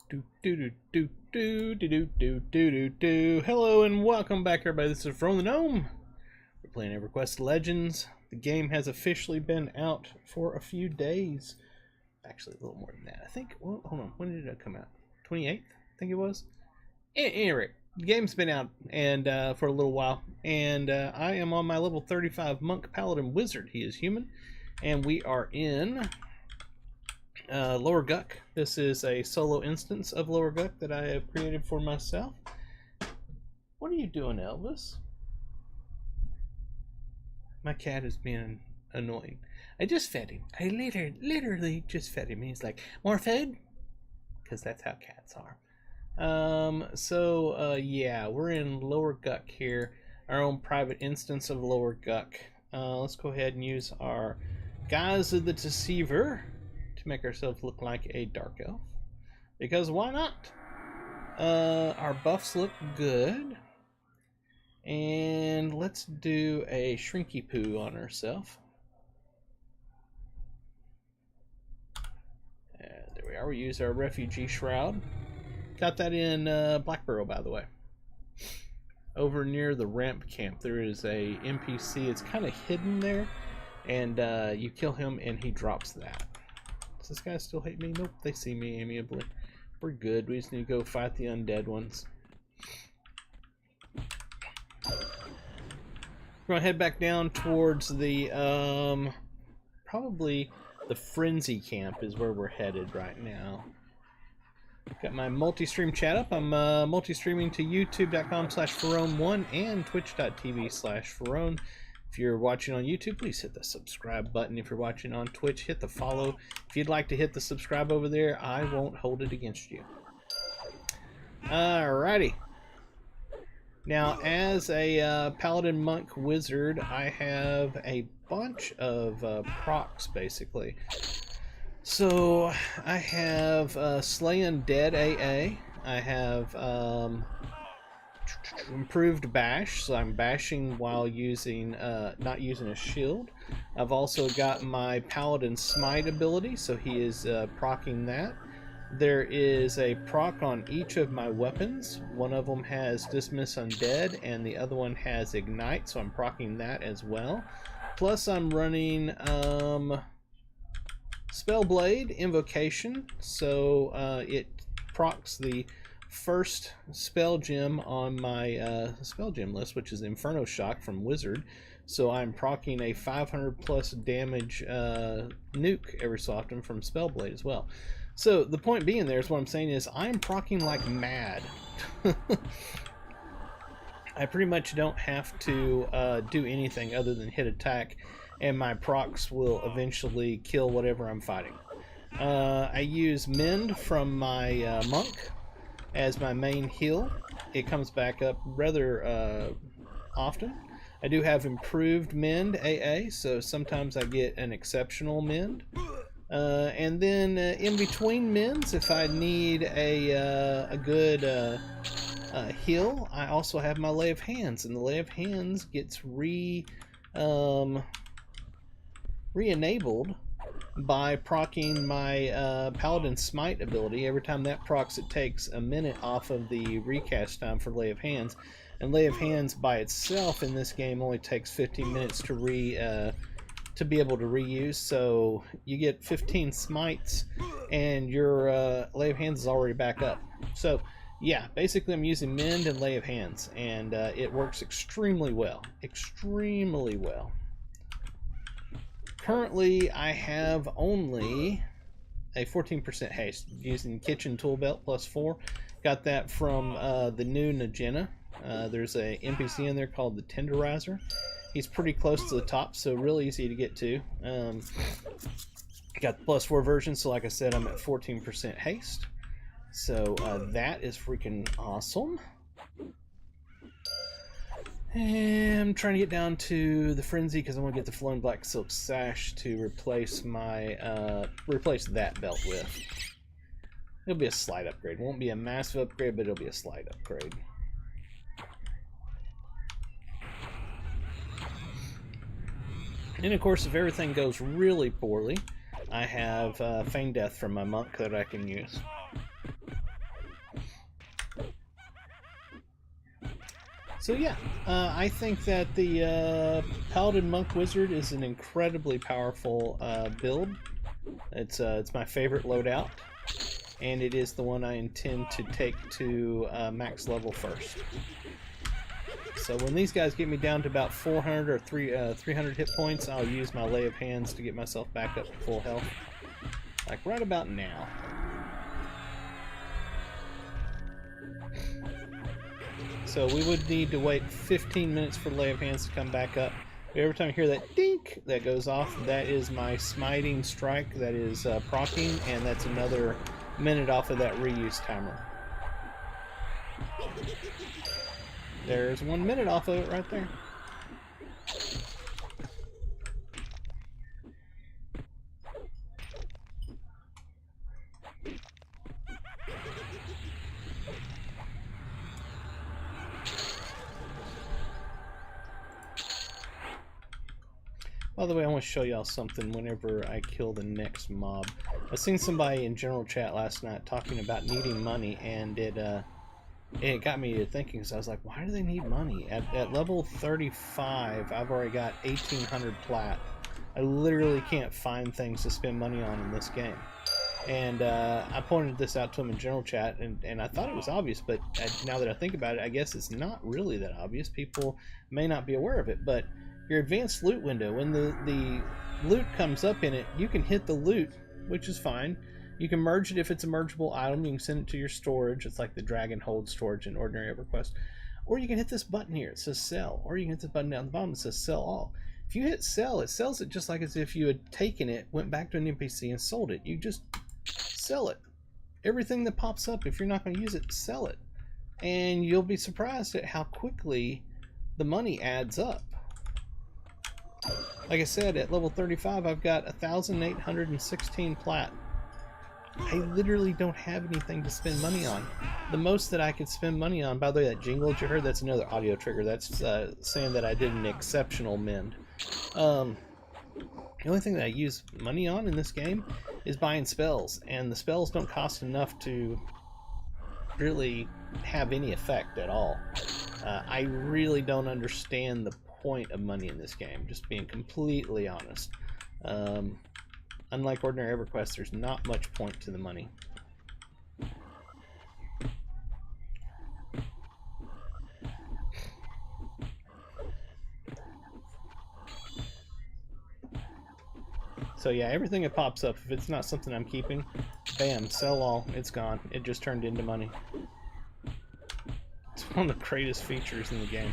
Hello and welcome back, everybody. This is From the Gnome. We're playing EverQuest Legends. The game has officially been out for a few days. Actually, a little more than that. I think. Well, hold on. When did it come out? 28th, I think it was. Anyway, the game's been out and for a little while, and I am on my level 35 monk paladin wizard. He is human, and we are in Lower Guck. This is a solo instance of Lower Guck that I have created for myself. What are you doing, Elvis? My cat is being annoying. I just fed him. I literally just fed him. He's like, more food? Because that's how cats are. Yeah, we're in Lower Guck here. Our own private instance of Lower Guck. Let's go ahead and use our Guise of the Deceiver to make ourselves look like a dark elf, because why not? Our buffs look good, and let's do a shrinky poo on ourselves. There we are. We use our refugee shroud. Got that in Blackborough, by the way. Over near the ramp camp there is a NPC. It's kind of hidden there, and you kill him and he drops that. Does this guy still hate me? Nope, they see me amiably. We're good. We just need to go fight the undead ones. We're gonna head back down towards the probably the frenzy camp is where we're headed right now. Got my multi-stream chat up. I'm multi-streaming to youtube.com/Ferone1 and twitch.tv/Ferone. If you're watching on YouTube, please hit the subscribe button. If you're watching on Twitch, hit the follow. If you'd like to hit the subscribe over there, I won't hold it against you. Alrighty. Now, as a Paladin Monk Wizard, I have a bunch of procs, basically. So, I have Slay Undead AA. I have improved bash, so I'm bashing while using not using a shield. I've also got my Paladin Smite ability, so he is proccing that. There is a proc on each of my weapons. One of them has Dismiss Undead, and the other one has Ignite, so I'm proccing that as well. Plus, I'm running Spellblade Invocation, so it procs the first spell gem on my spell gem list, which is Inferno Shock from Wizard. So I'm proccing a 500 plus damage nuke every so often from Spellblade as well. So the point being there is what I'm saying is I'm proccing like mad. I pretty much don't have to do anything other than hit attack, and my procs will eventually kill whatever I'm fighting. I use Mend from my monk as my main heal. It comes back up rather often. I do have improved Mend AA, so sometimes I get an exceptional Mend. And then in between Mends, if I need a good heal, I also have my Lay of Hands, and the Lay of Hands gets re-enabled by proccing my Paladin Smite ability. Every time that procs, it takes a minute off of the recast time for Lay of Hands, and Lay of Hands by itself in this game only takes 15 minutes to be able to reuse. So you get 15 smites, and your Lay of Hands is already back up. So yeah, basically I'm using Mend and Lay of Hands, and it works extremely well. Extremely well. Currently, I have only a 14% haste using Kitchen Tool Belt +4. Got that from the new Najena. There's a NPC in there called the Tenderizer. He's pretty close to the top, so real easy to get to. Got the +4 version, so like I said, I'm at 14% haste. So that is freaking awesome. And I'm trying to get down to the Frenzy because I want to get the Flowing Black Silk Sash to replace my replace that belt with. It'll be a slight upgrade. It won't be a massive upgrade, but it'll be a slight upgrade. And of course, if everything goes really poorly, I have Feign Death from my monk that I can use. So yeah, I think that the Paladin Monk Wizard is an incredibly powerful build. It's my favorite loadout, and it is the one I intend to take to max level first. So when these guys get me down to about 400 or 300 hit points, I'll use my Lay of Hands to get myself back up to full health. Like right about now. So we would need to wait 15 minutes for Lay of Hands to come back up. But every time I hear that dink that goes off, that is my smiting strike that is proccing, and that's another minute off of that reuse timer. There's 1 minute off of it right there. By the way, I want to show y'all something whenever I kill the next mob. I seen somebody in general chat last night talking about needing money, and it got me to thinking, because I was like, why do they need money? At level 35, I've already got 1,800 plat. I literally can't find things to spend money on in this game. And I pointed this out to him in general chat, and I thought it was obvious, but now that I think about it, I guess it's not really that obvious. People may not be aware of it, but your advanced loot window, when the loot comes up in it, you can hit the loot, which is fine. You can merge it if it's a mergeable item. You can send it to your storage. It's like the Dragon Hold storage in ordinary EverQuest. Or you can hit this button here. It says sell. Or you can hit the button down the bottom that says sell all. If you hit sell, it sells it just like as if you had taken it, went back to an NPC and sold it. You just sell it. Everything that pops up, if you're not going to use it, sell it. And you'll be surprised at how quickly the money adds up. Like I said, at level 35, I've got 1,816 plat. I literally don't have anything to spend money on. The most that I could spend money on, by the way, that jingle that you heard, that's another audio trigger. That's saying that I did an exceptional mend. The only thing that I use money on in this game is buying spells, and the spells don't cost enough to really have any effect at all. I really don't understand the point of money in this game, just being completely honest. Unlike ordinary EverQuest, there's not much point to the money. So yeah, everything that pops up, if it's not something I'm keeping, bam, sell all, it's gone. It just turned into money. It's one of the greatest features in the game.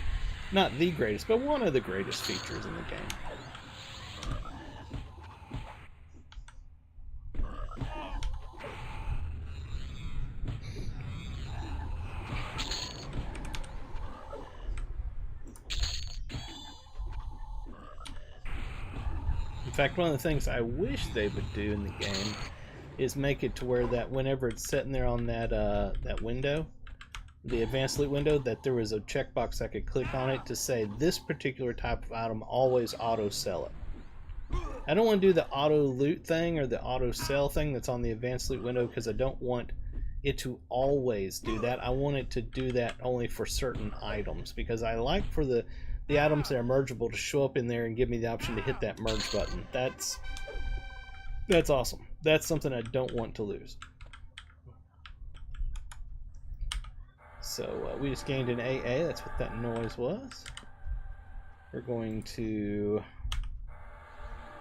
Not the greatest, but one of the greatest features in the game. In fact, one of the things I wish they would do in the game is make it to where that whenever it's sitting there on that that window, the advanced loot window, that there was a checkbox I could click on it to say this particular type of item, always auto sell it. I don't want to do the auto loot thing or the auto sell thing that's on the advanced loot window, because I don't want it to always do that. I want it to do that only for certain items, because I like for the items that are mergeable to show up in there and give me the option to hit that merge button. That's awesome. That's something I don't want to lose. So we just gained an AA. That's what that noise was. We're going to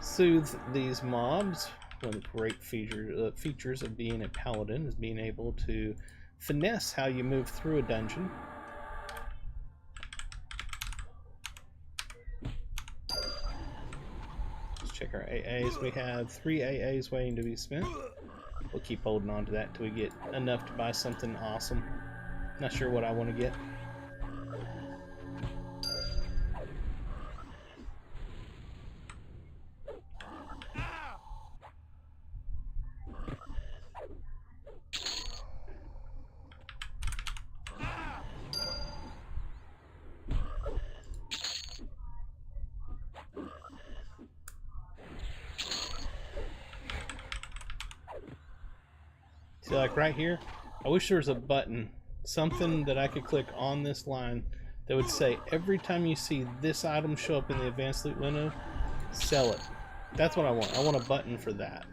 soothe these mobs. One of the great features of being a paladin is being able to finesse how you move through a dungeon. Let's check our AAs. We have 3 AAs waiting to be spent. We'll keep holding on to that until we get enough to buy something awesome. Not sure what I want to get. like right here, I wish there was a button, something that I could click on this line that would say every time you see this item show up in the advanced loot window, sell it. That's what I want. I want a button for that.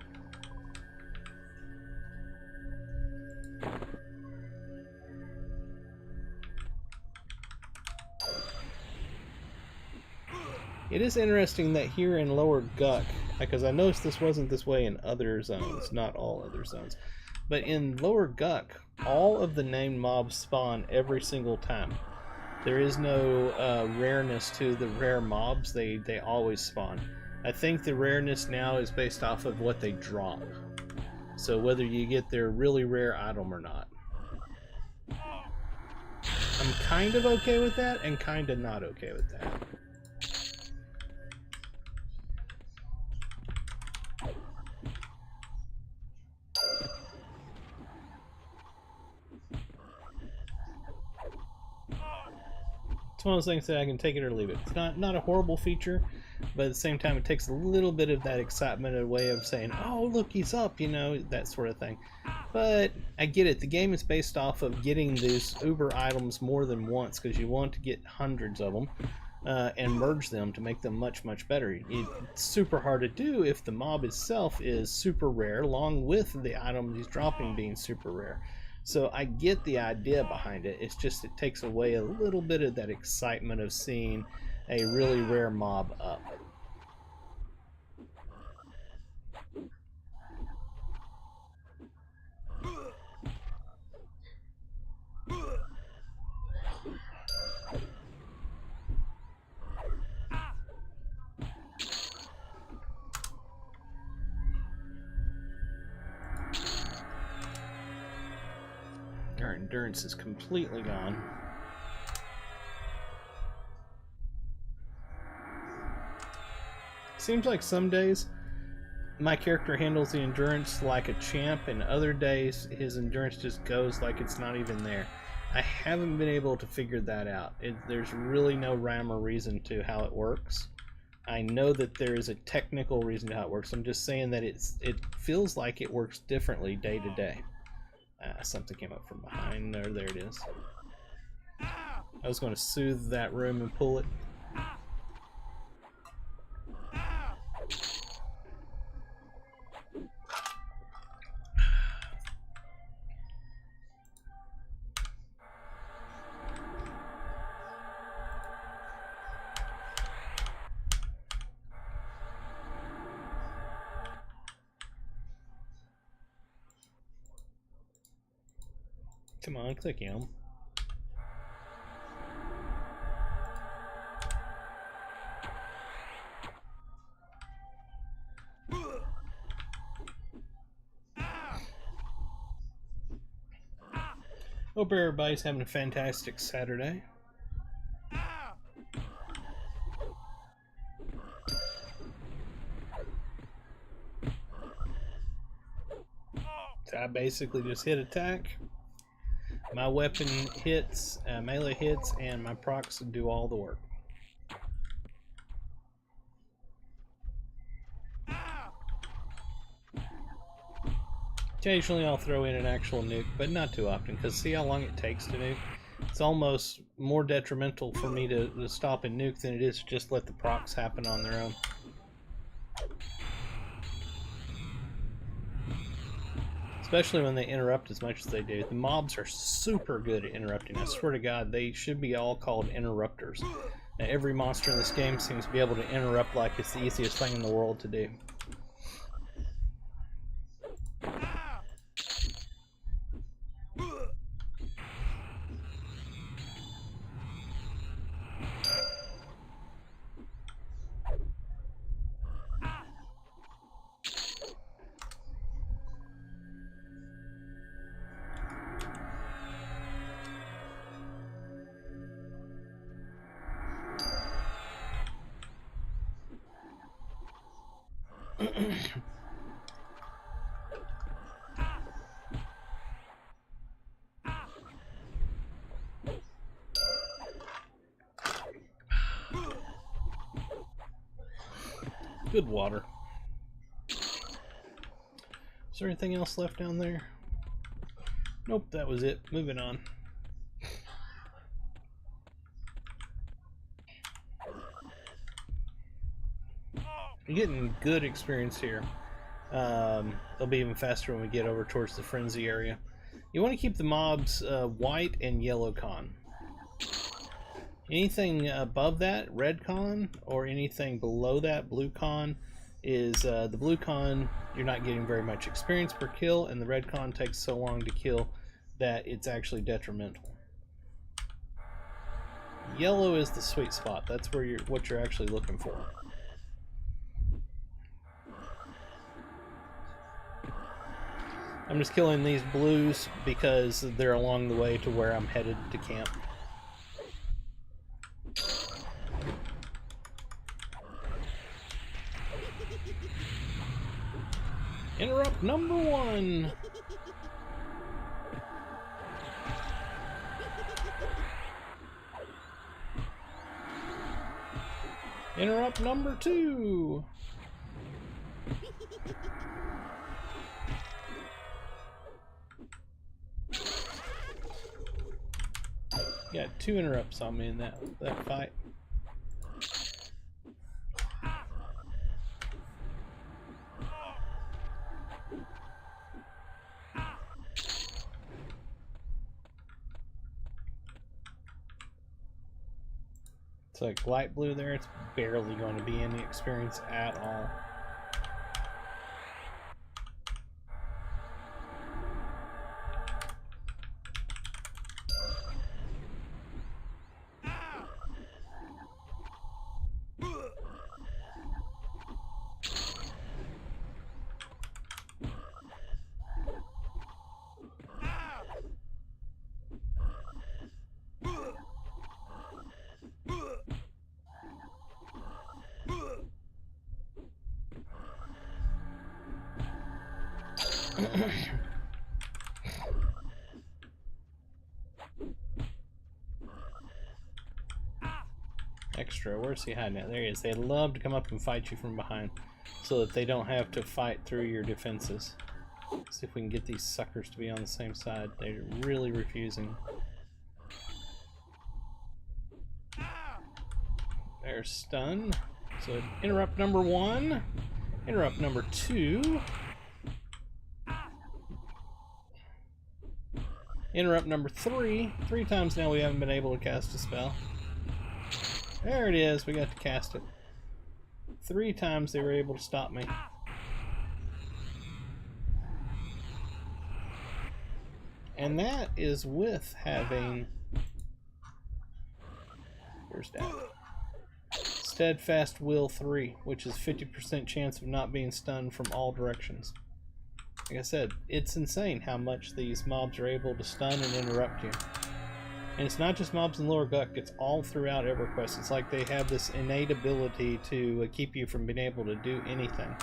It is interesting that here in Lower Guck, because I noticed this wasn't this way in other zones, not all other zones, but in Lower Guck, all of the named mobs spawn every single time. There is no rareness to the rare mobs, they always spawn. I think the rareness now is based off of what they drop. So whether you get their really rare item or not. I'm kind of okay with that and kind of not okay with that. It's one of those things that I can take it or leave it. It's not a horrible feature, but at the same time it takes a little bit of that excitement, a way of saying, oh look, he's up, you know, that sort of thing. But I get it, the game is based off of getting these uber items more than once, because you want to get hundreds of them and merge them to make them much better. It's super hard to do if the mob itself is super rare, along with the item he's dropping being super rare. So I get the idea behind it. It's just it takes away a little bit of that excitement of seeing a really rare mob up. Our endurance is completely gone. Seems like some days my character handles the endurance like a champ, and other days his endurance just goes like it's not even there. I haven't been able to figure that out. There's really no rhyme or reason to how it works. I know that there is a technical reason to how it works. I'm just saying that it feels like it works differently day to day. Something came up from behind. There it is. I was going to soothe that room and pull it. Come on, click him. Hope everybody's having a fantastic Saturday. So I basically just hit attack. My weapon hits, melee hits, and my procs do all the work. Occasionally I'll throw in an actual nuke, but not too often, because see how long it takes to nuke? It's almost more detrimental for me to stop and nuke than it is to just let the procs happen on their own. Especially when they interrupt as much as they do. The mobs are super good at interrupting. I swear to God, they should be all called interrupters. Now, every monster in this game seems to be able to interrupt like it's the easiest thing in the world to do. Good water. Is there anything else left down there? Nope, that was it. Moving on. You're getting good experience here. It'll be even faster when we get over towards the frenzy area. You want to keep the mobs white and yellow con. Anything above that, red con, or anything below that, blue con, is the blue con, you're not getting very much experience per kill, and the red con takes so long to kill that it's actually detrimental. Yellow is the sweet spot. That's where what you're actually looking for. I'm just killing these blues because they're along the way to where I'm headed to camp. Interrupt number 1. Interrupt number 2. Got 2 interrupts on me in that fight. It's like light blue there, it's barely going to be any experience at all. Extra, where's he hiding at? There he is. They love to come up and fight you from behind so that they don't have to fight through your defenses. See if we can get these suckers to be on the same side. They're really refusing. They're stunned. So interrupt number 1. Interrupt number 2. Interrupt number 3. 3 times now we haven't been able to cast a spell. There it is, we got to cast it. 3 times they were able to stop me. And that is with having... Where's that? Steadfast Will 3, which is 50% chance of not being stunned from all directions. Like I said, it's insane how much these mobs are able to stun and interrupt you. And it's not just mobs in Lower Guck, it's all throughout EverQuest. It's like they have this innate ability to keep you from being able to do anything.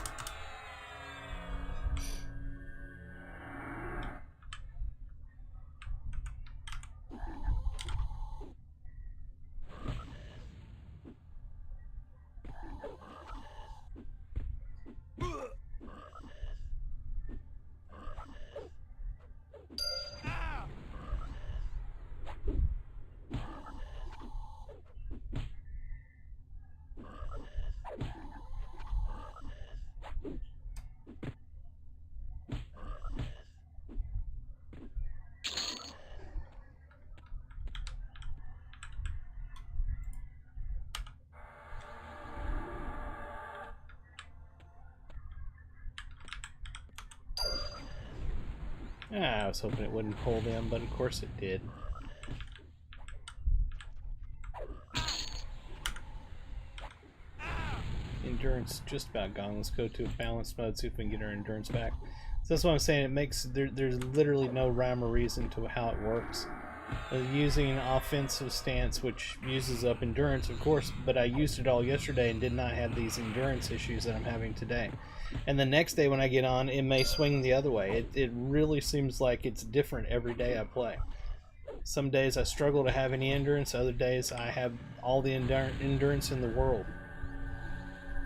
I was hoping it wouldn't pull them, but of course it did. Endurance just about gone. Let's go to a balanced mode, see if we can get our endurance back. So that's what I'm saying. It makes there's literally no rhyme or reason to how it works. Using an offensive stance, which uses up endurance, of course, but I used it all yesterday and did not have these endurance issues that I'm having today. And the next day when I get on, it may swing the other way. It really seems like it's different every day I play. Some days I struggle to have any endurance, other days I have all the endurance in the world.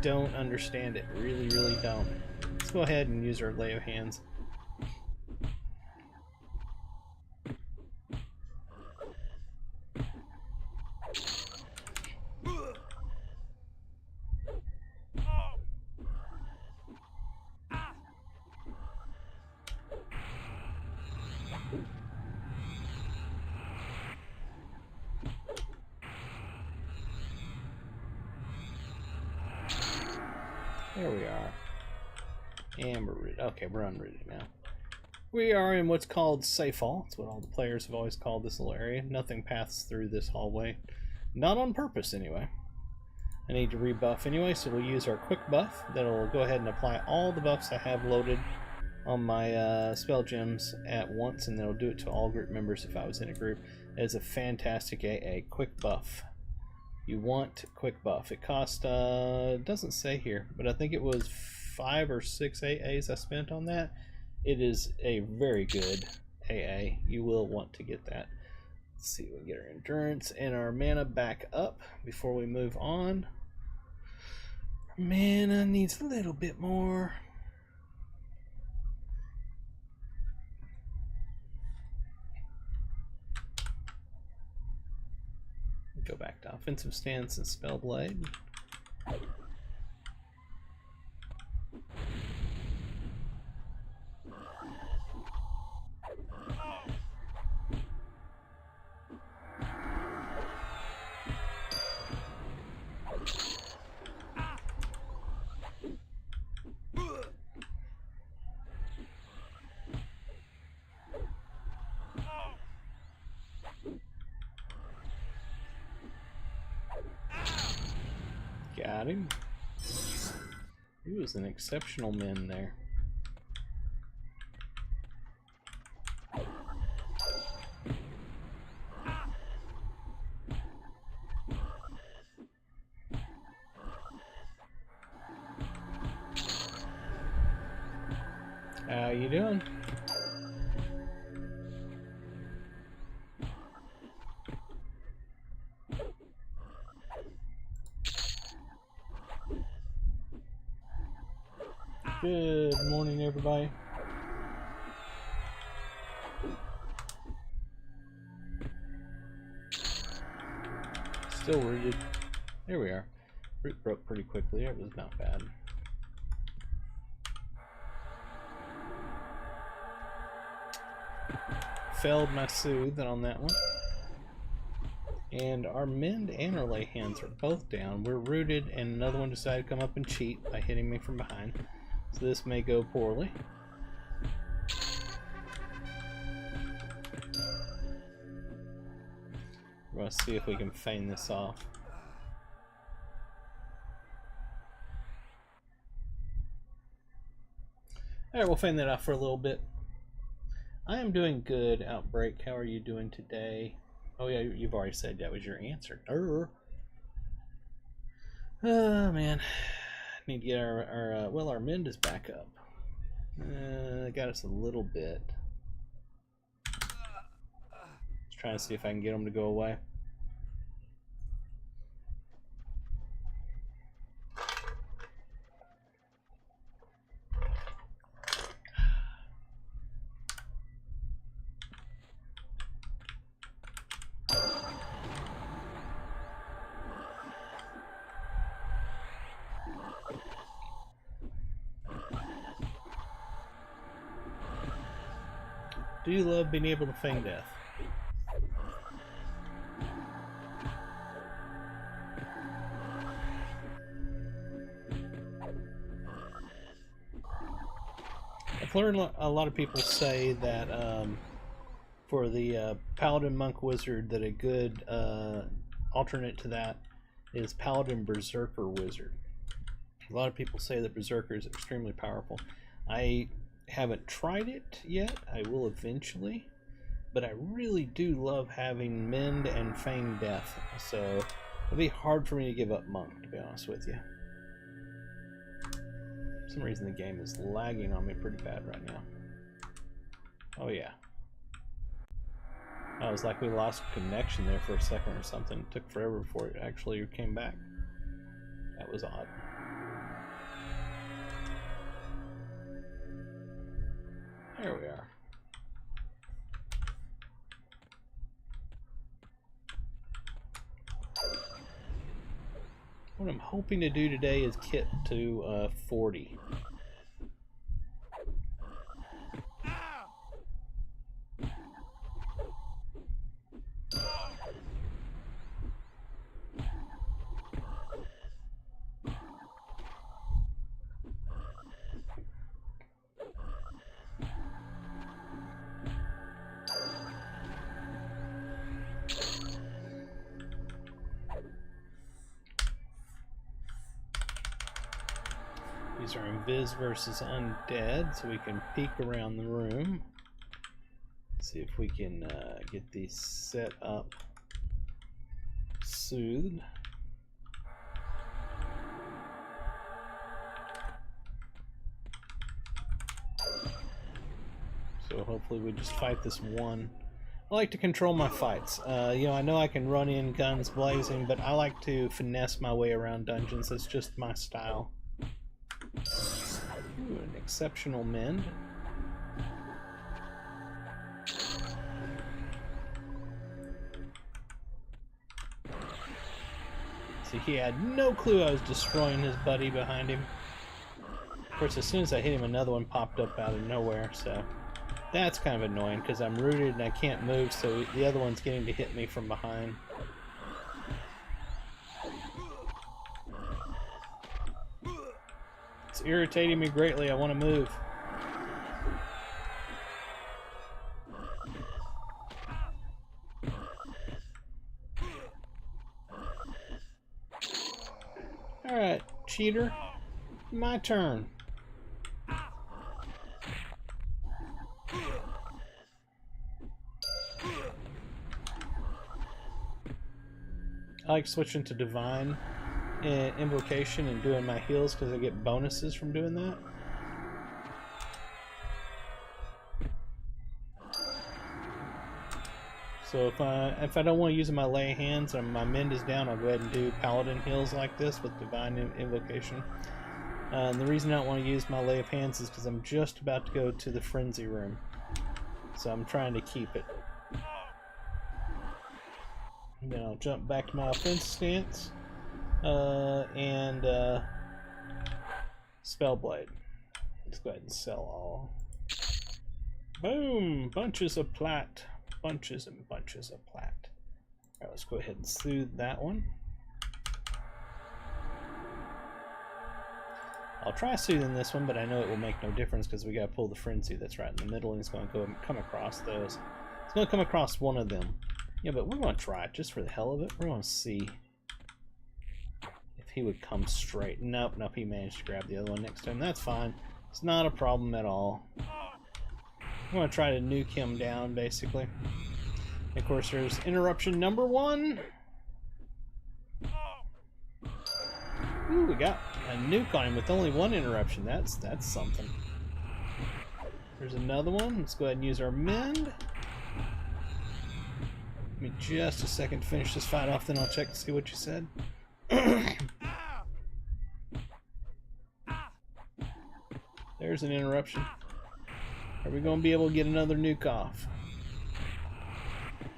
Don't understand it, really, really don't. Let's go ahead and use our lay of hands. There we are. And we're rooted. Okay, we're unrooted now. We are in what's called Safe Hall. That's what all the players have always called this little area. Nothing passes through this hallway. Not on purpose, anyway. I need to rebuff anyway, so we'll use our quick buff. That'll go ahead and apply all the buffs I have loaded on my spell gems at once, and then it'll do it to all group members if I was in a group. It is a fantastic AA. Quick buff. You want quick buff. It cost, doesn't say here, but I think it was 5 or 6 AAs I spent on that. It is a very good AA. You will want to get that. Let's see, we get our endurance and our mana back up before we move on. Mana needs a little bit more. Go back to offensive stance and Spellblade. Got him. He was an exceptional man there. How you doing? Good morning, everybody. Still rooted. There we are. Root broke pretty quickly. It was not bad. Failed my soothe on that one. And our mend and our lay hands are both down. We're rooted, and another one decided to come up and cheat by hitting me from behind. So this may go poorly. We're going to see if we can feign this off. Alright, we'll feign that off for a little bit. I am doing good, Outbreak. How are you doing today? Oh yeah, you've already said that was your answer. Oh man. Need to get our mend is back up. Got us a little bit. Just trying to see if I can get them to go away. Do you love being able to feign death? I've learned a lot of people say that for the Paladin Monk Wizard that a good alternate to that is Paladin Berserker Wizard. A lot of people say that Berserker is extremely powerful. I haven't tried it yet. I will eventually, but I really do love having mend and feign death, so it'll be hard for me to give up monk, to be honest with you. For some reason the game is lagging on me pretty bad right now. Oh yeah. Oh, it was like we lost connection there for a second or something. It took forever before it actually came back. That was odd. There we are. What I'm hoping to do today is get to 40. use our invis versus undead so we can peek around the room. See if we can get these set up. Soothed. So hopefully we just fight this one. I like to control my fights. You know, I know I can run in guns blazing, but I like to finesse my way around dungeons. That's just my style. Ooh, an exceptional mend. See, he had no clue I was destroying his buddy behind him. Of course, as soon as I hit him, another one popped up out of nowhere, so that's kind of annoying because I'm rooted and I can't move, so the other one's getting to hit me from behind. It's irritating me greatly. I want to move. Alright, cheater. My turn. I like switching to Divine Invocation and doing my heals because I get bonuses from doing that. So if I don't want to use my lay hands and my mend is down, I'll go ahead and do Paladin heals like this with Divine Invocation. And the reason I don't want to use my lay of hands is because I'm just about to go to the Frenzy room. So I'm trying to keep it. And then I'll jump back to my offense stance and Spellblade. Let's go ahead and sell all. Boom! Bunches of plat. Bunches and bunches of plat. Alright, let's go ahead and soothe that one. I'll try soothing this one, but I know it will make no difference because we gotta pull the frenzy that's right in the middle and it's gonna come across those. It's gonna come across one of them. Yeah, but we're gonna try it just for the hell of it. We're gonna see if he would come straight. Nope, nope, he managed to grab the other one next time. That's fine. It's not a problem at all. I'm going to try to nuke him down, basically. And of course, there's interruption number 1. Ooh, we got a nuke on him with only 1 interruption. That's something. There's another one. Let's go ahead and use our mend. Give me just a second to finish this fight off, then I'll check to see what you said. There's an interruption. Are we going to be able to get another nuke off?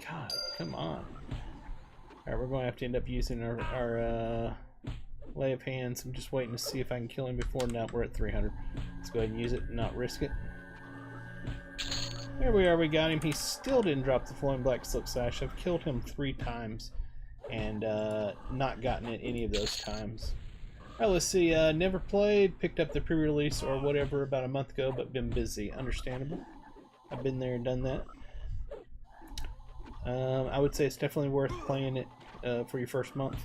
God, come on. Alright, we're going to have to end up using our lay of hands. I'm just waiting to see if I can kill him before. No, we're at 300. Let's go ahead and use it and not risk it. There we are, we got him. He still didn't drop the flowing black silk sash. I've killed him 3 times and not gotten it any of those times. Alright, let's see. Never played, picked up the pre-release or whatever about a month ago, but been busy. Understandable. I've been there and done that. I would say it's definitely worth playing it for your first month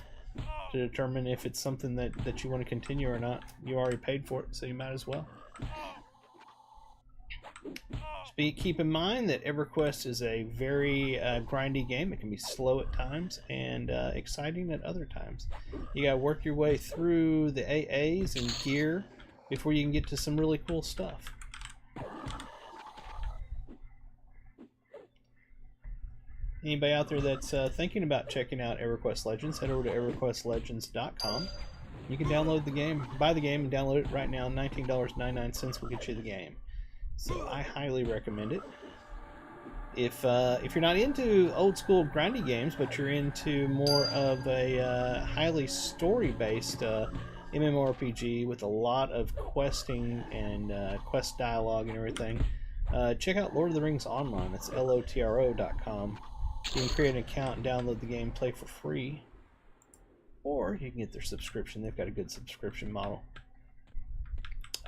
to determine if it's something that you want to continue or not. You already paid for it, so you might as well. Keep in mind that EverQuest is a very grindy game. It can be slow at times and exciting at other times. You gotta work your way through the AAs and gear before you can get to some really cool stuff. Anybody out there that's thinking about checking out EverQuest Legends, head over to EverQuestLegends.com. You can download the game, buy the game and download it right now. $19.99 will get you the game. So I highly recommend it. If you're not into old school grindy games, but you're into more of a highly story-based MMORPG with a lot of questing and quest dialogue and everything, check out Lord of the Rings Online. That's LOTRO.com. You can create an account and download the game, play for free, or you can get their subscription. They've got a good subscription model.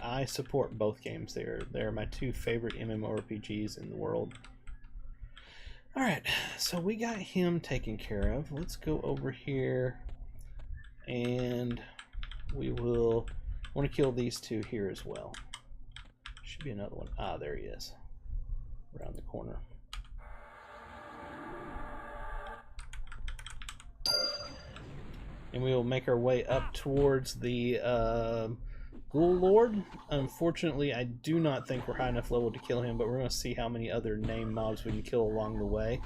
I support both games. They're my 2 favorite MMORPGs in the world. Alright, so we got him taken care of. Let's go over here and we will want to kill these two here as well. Should be another one. Ah, there he is. Around the corner. And we will make our way up towards the Ghoul Lord. Unfortunately, I do not think we're high enough level to kill him, but we're going to see how many other named mobs we can kill along the way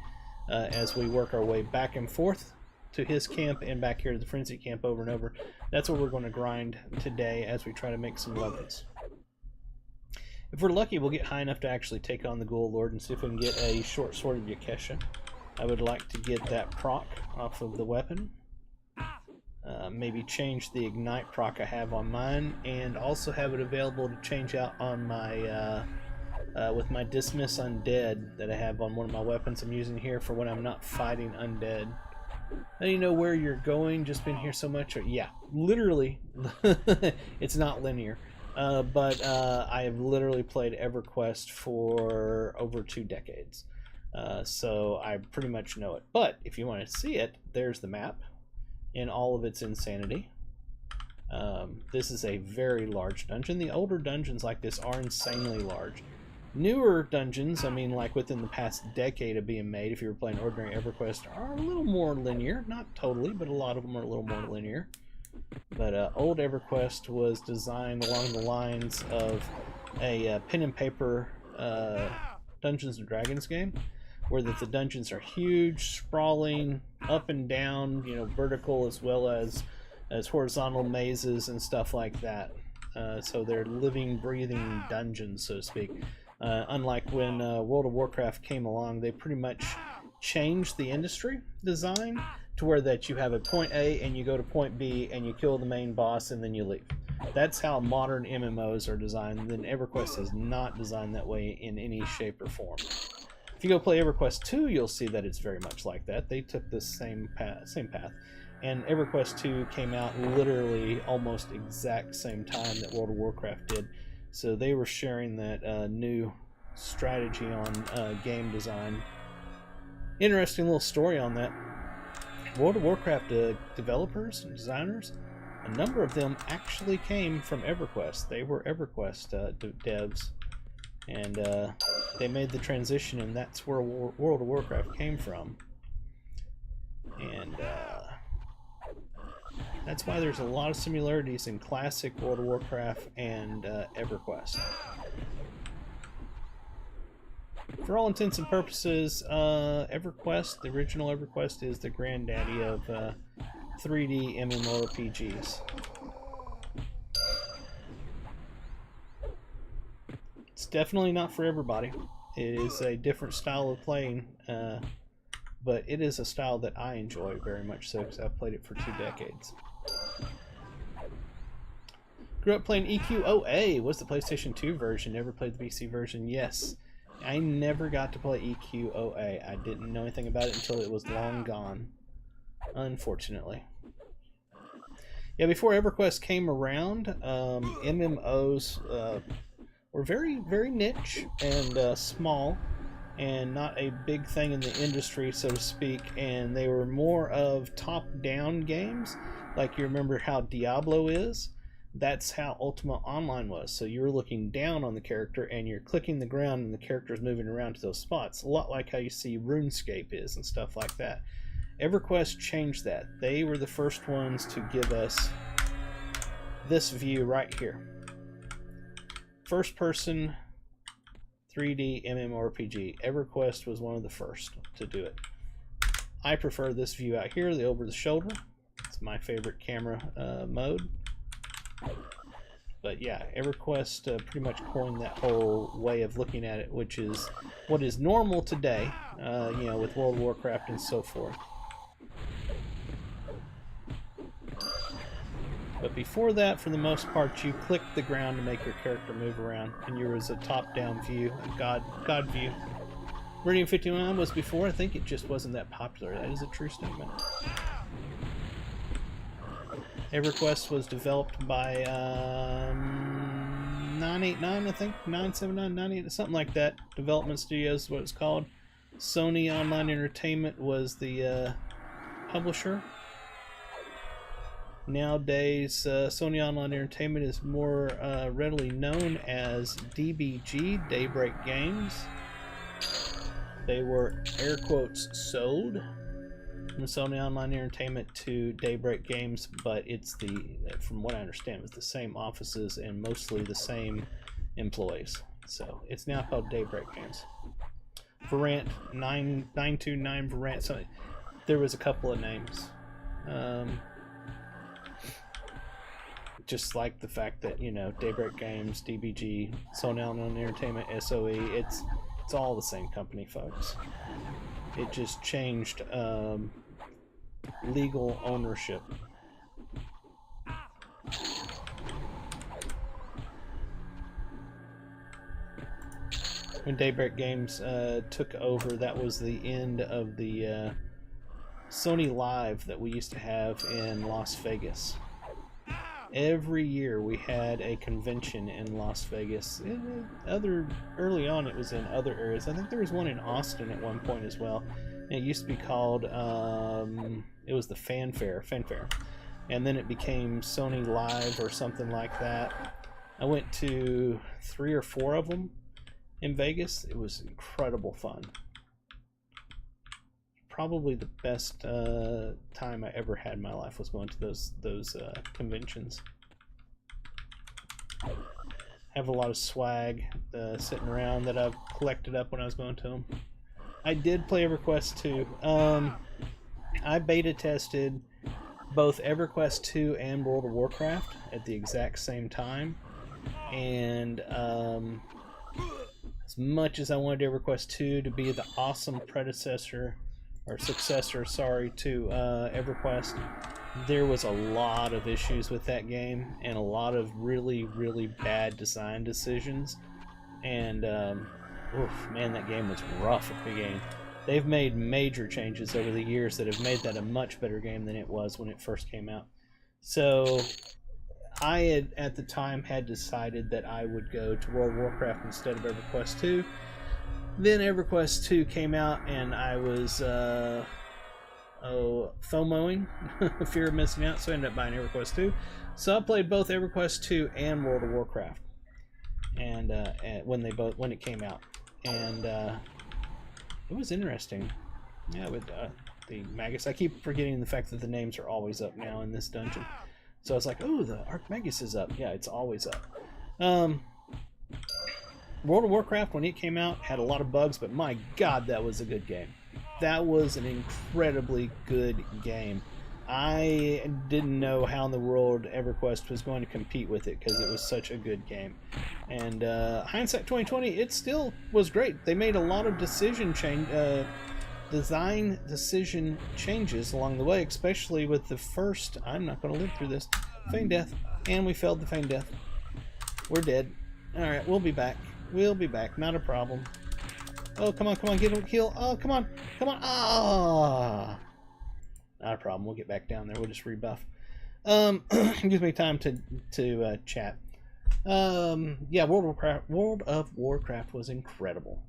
as we work our way back and forth to his camp and back here to the Frenzy camp over and over. That's what we're going to grind today as we try to make some levels. If we're lucky, we'll get high enough to actually take on the Ghoul Lord and see if we can get a short sword of Yakesha. I would like to get that proc off of the weapon. Maybe change the ignite proc I have on mine, and also have it available to change out on my with my dismiss undead that I have on one of my weapons I'm using here for when I'm not fighting undead. Now you know where you're going, just been here so much. Or, yeah, literally, it's not linear. But I have literally played EverQuest for over 2 decades. So I pretty much know it. But if you want to see it, there's the map in all of its insanity. This is a very large dungeon. The older dungeons like this are insanely large. Newer dungeons, I mean like within the past decade of being made, if you were playing ordinary EverQuest, are a little more linear. Not totally, but a lot of them are a little more linear. But old EverQuest was designed along the lines of a pen and paper Dungeons and Dragons game, where the dungeons are huge, sprawling, up and down, you know, vertical as well as horizontal mazes and stuff like that. So they're living, breathing dungeons, so to speak. Unlike when World of Warcraft came along, they pretty much changed the industry design to where that you have a point A and you go to point B and you kill the main boss and then you leave. That's how modern MMOs are designed. Then EverQuest is not designed that way in any shape or form. If you go play EverQuest 2, you'll see that it's very much like that. They took the same path. And EverQuest 2 came out literally almost exact same time that World of Warcraft did. So they were sharing that new strategy on game design. Interesting little story on that. World of Warcraft developers and designers, a number of them actually came from EverQuest. They were EverQuest devs. And they made the transition, and that's where World of Warcraft came from. And that's why there's a lot of similarities in classic World of Warcraft and EverQuest. For all intents and purposes, EverQuest, the original EverQuest, is the granddaddy of 3D MMORPGs. It's definitely not for everybody. It is a different style of playing, but it is a style that I enjoy very much so because I've played it for 2 decades. Grew up playing EQOA. Was the PlayStation 2 version. Never played the PC version. Yes. I never got to play EQOA. I didn't know anything about it until it was long gone. Unfortunately. Yeah, before EverQuest came around, MMOs were very, very niche and small and not a big thing in the industry, so to speak, and they were more of top-down games. Like you remember how Diablo is? That's how Ultima Online was. So you're looking down on the character and you're clicking the ground and the character's moving around to those spots. A lot like how you see RuneScape is and stuff like that. EverQuest changed that. They were the first ones to give us this view right here. First person 3D MMORPG. EverQuest was one of the first to do it. I prefer this view out here, the over the shoulder. It's my favorite camera mode. But yeah, EverQuest pretty much coined that whole way of looking at it, which is what is normal today, you know, with World of Warcraft and so forth. But before that, for the most part, you clicked the ground to make your character move around, and you was a top-down view, a god view. Meridian 59 was before. I think it just wasn't that popular. That is a true statement. EverQuest was developed by 989, I think, 979, 98, something like that. Development Studios is what it's called. Sony Online Entertainment was the publisher. Nowadays, Sony Online Entertainment is more readily known as DBG, Daybreak Games. They were, air quotes, sold from Sony Online Entertainment to Daybreak Games, but it's from what I understand, it's the same offices and mostly the same employees. So it's now called Daybreak Games. Varant 929 Varant. So there was a couple of names. Just like the fact that, you know, Daybreak Games, DBG, Sony Online Entertainment, SOE, it's all the same company, folks. It just changed legal ownership. When Daybreak Games took over, that was the end of the Sony Live that we used to have in Las Vegas. Every year we had a convention in Las Vegas. Early on it was in other areas. I think there was one in Austin at one point as well. It used to be called, it was the Fanfare, and then it became Sony Live or something like that. I went to 3 or 4 of them in Vegas. It was incredible fun. Probably the best time I ever had in my life was going to those conventions. I have a lot of swag sitting around that I've collected up when I was going to them. I did play EverQuest 2. I beta tested both EverQuest 2 and World of Warcraft at the exact same time, and as much as I wanted EverQuest 2 to be the awesome predecessor or successor, sorry, to EverQuest, there was a lot of issues with that game and a lot of really, really bad design decisions. And man, that game was rough at the beginning. They've made major changes over the years that have made that a much better game than it was when it first came out. So I had, at the time, had decided that I would go to World of Warcraft instead of EverQuest 2. Then EverQuest 2 came out, and I was FOMOing, fear of missing out, so I ended up buying EverQuest 2. So I played both EverQuest 2 and World of Warcraft, and when it came out, and it was interesting. Yeah, with the Magus, I keep forgetting the fact that the names are always up now in this dungeon. So I was like, oh, the Archmagus is up. Yeah, it's always up. World of Warcraft, when it came out, had a lot of bugs, but my god, that was a good game. That was an incredibly good game. I didn't know how in the world EverQuest was going to compete with it because it was such a good game. And hindsight 2020, it still was great. They made a lot of design decision changes along the way, especially with the first, I'm not going to live through this, Feign Death. And we failed the Feign Death. We're dead. Alright, we'll be back. We'll be back, not a problem. Oh, come on, get a kill. Oh, come on. Ah! Not a problem, we'll get back down there. We'll just rebuff. Gives me time to chat. Yeah, World of Warcraft was incredible.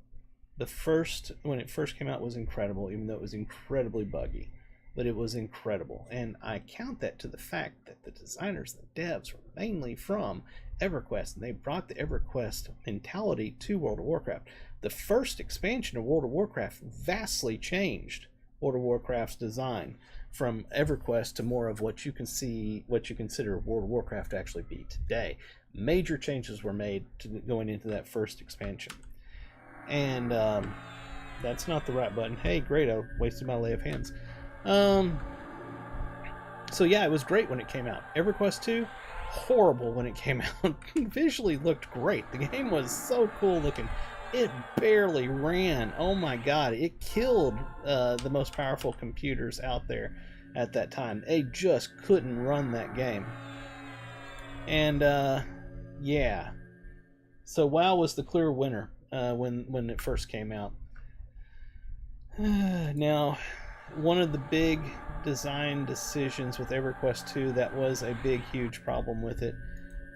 When it first came out, was incredible, even though it was incredibly buggy. But it was incredible. And I count that to the fact that the designers and the devs were mainly from EverQuest, and they brought the EverQuest mentality to World of Warcraft. The first expansion of World of Warcraft vastly changed World of Warcraft's design from EverQuest to more of what you consider World of Warcraft to actually be today. Major changes were made going into that first expansion. And that's not the right button. Hey, great, I wasted my lay of hands. So yeah, it was great when it came out. EverQuest 2, horrible when it came out. Visually looked great. The game was so cool looking. It barely ran. Oh my god, it killed the most powerful computers out there at that time. They just couldn't run that game. And yeah, so WoW was the clear winner when it first came out. Now, one of the big design decisions with EverQuest 2 that was a big, huge problem with it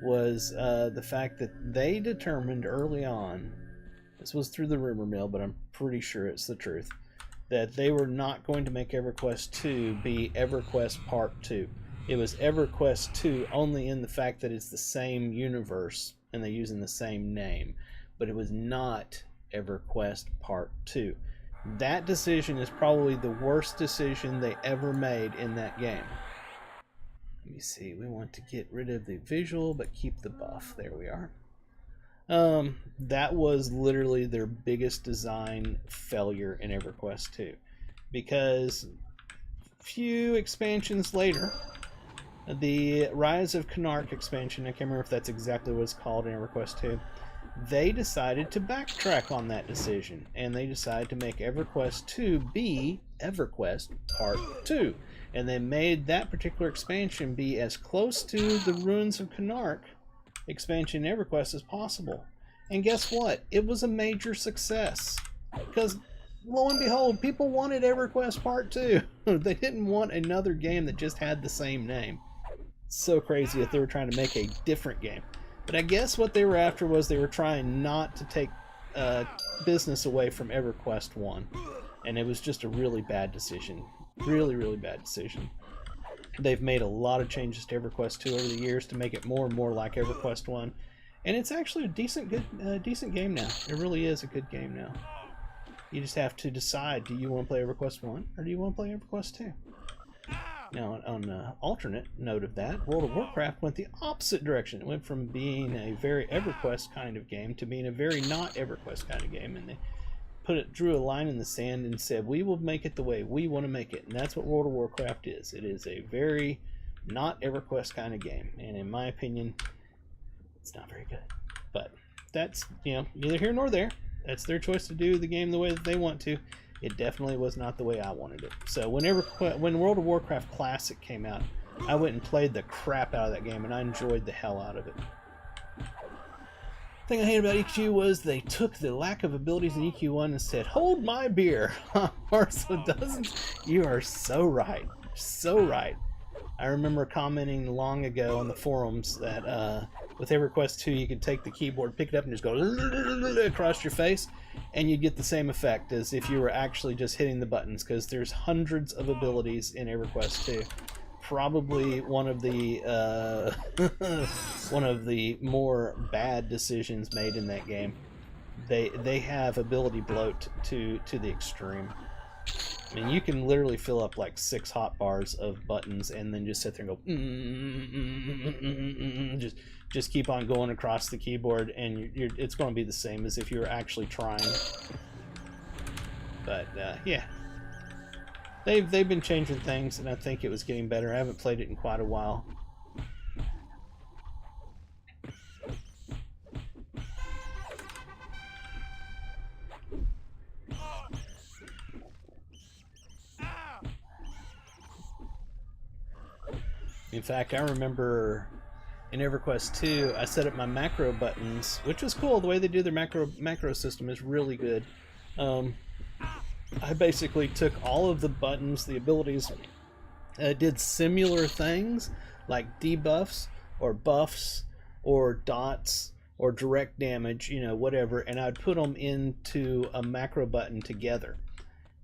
was the fact that they determined early on, this was through the rumor mill, but I'm pretty sure it's the truth, that they were not going to make EverQuest 2 be EverQuest Part 2. It was EverQuest 2 only in the fact that it's the same universe and they're using the same name, but it was not EverQuest Part 2. That decision is probably the worst decision they ever made in that game. Let me see, we want to get rid of the visual but keep the buff. There we are. That was literally their biggest design failure in EverQuest 2, because few expansions later, the Rise of Canark expansion, I can't remember if that's exactly what it's called in EverQuest 2, they decided to backtrack on that decision, and they decided to make EverQuest 2 be EverQuest Part 2. And they made that particular expansion be as close to the Ruins of Canark expansion in EverQuest as possible. And guess what? It was a major success. Because, lo and behold, people wanted EverQuest Part 2. They didn't want another game that just had the same name. So crazy that they were trying to make a different game. But I guess what they were after was they were trying not to take business away from EverQuest 1. And it was just a really bad decision. Really, really bad decision. They've made a lot of changes to EverQuest 2 over the years to make it more and more like EverQuest 1. And it's actually a decent game now. It really is a good game now. You just have to decide, do you want to play EverQuest 1 or do you want to play EverQuest 2? Now, on an alternate note of that, World of Warcraft went the opposite direction. It went from being a very EverQuest kind of game to being a very not EverQuest kind of game. And they drew a line in the sand and said, we will make it the way we want to make it. And that's what World of Warcraft is. It is a very not EverQuest kind of game. And in my opinion, it's not very good. But that's, neither here nor there. That's their choice to do the game the way that they want to. It definitely was not the way I wanted it. So when World of Warcraft Classic came out, I went and played the crap out of that game, and I enjoyed the hell out of it. The thing I hate about EQ was they took the lack of abilities in EQ1 and said, hold my beer. Marcel doesn't. You are so right. So right. I remember commenting long ago on the forums that with EverQuest 2 you could take the keyboard, pick it up, and just go across your face, and you'd get the same effect as if you were actually just hitting the buttons, because there's hundreds of abilities in EverQuest 2. Probably one of the more bad decisions made in that game. They have ability bloat to the extreme. I mean, you can literally fill up like 6 hotbars of buttons and then just sit there and go just keep on going across the keyboard, and it's going to be the same as if you were actually trying. But yeah, they've been changing things, and I think it was getting better. I haven't played it in quite a while. In fact, I remember in EverQuest 2, I set up my macro buttons, which was cool. The way they do their macro system is really good. I basically took all of the buttons, the abilities, did similar things like debuffs or buffs or dots or direct damage, whatever, and I'd put them into a macro button together.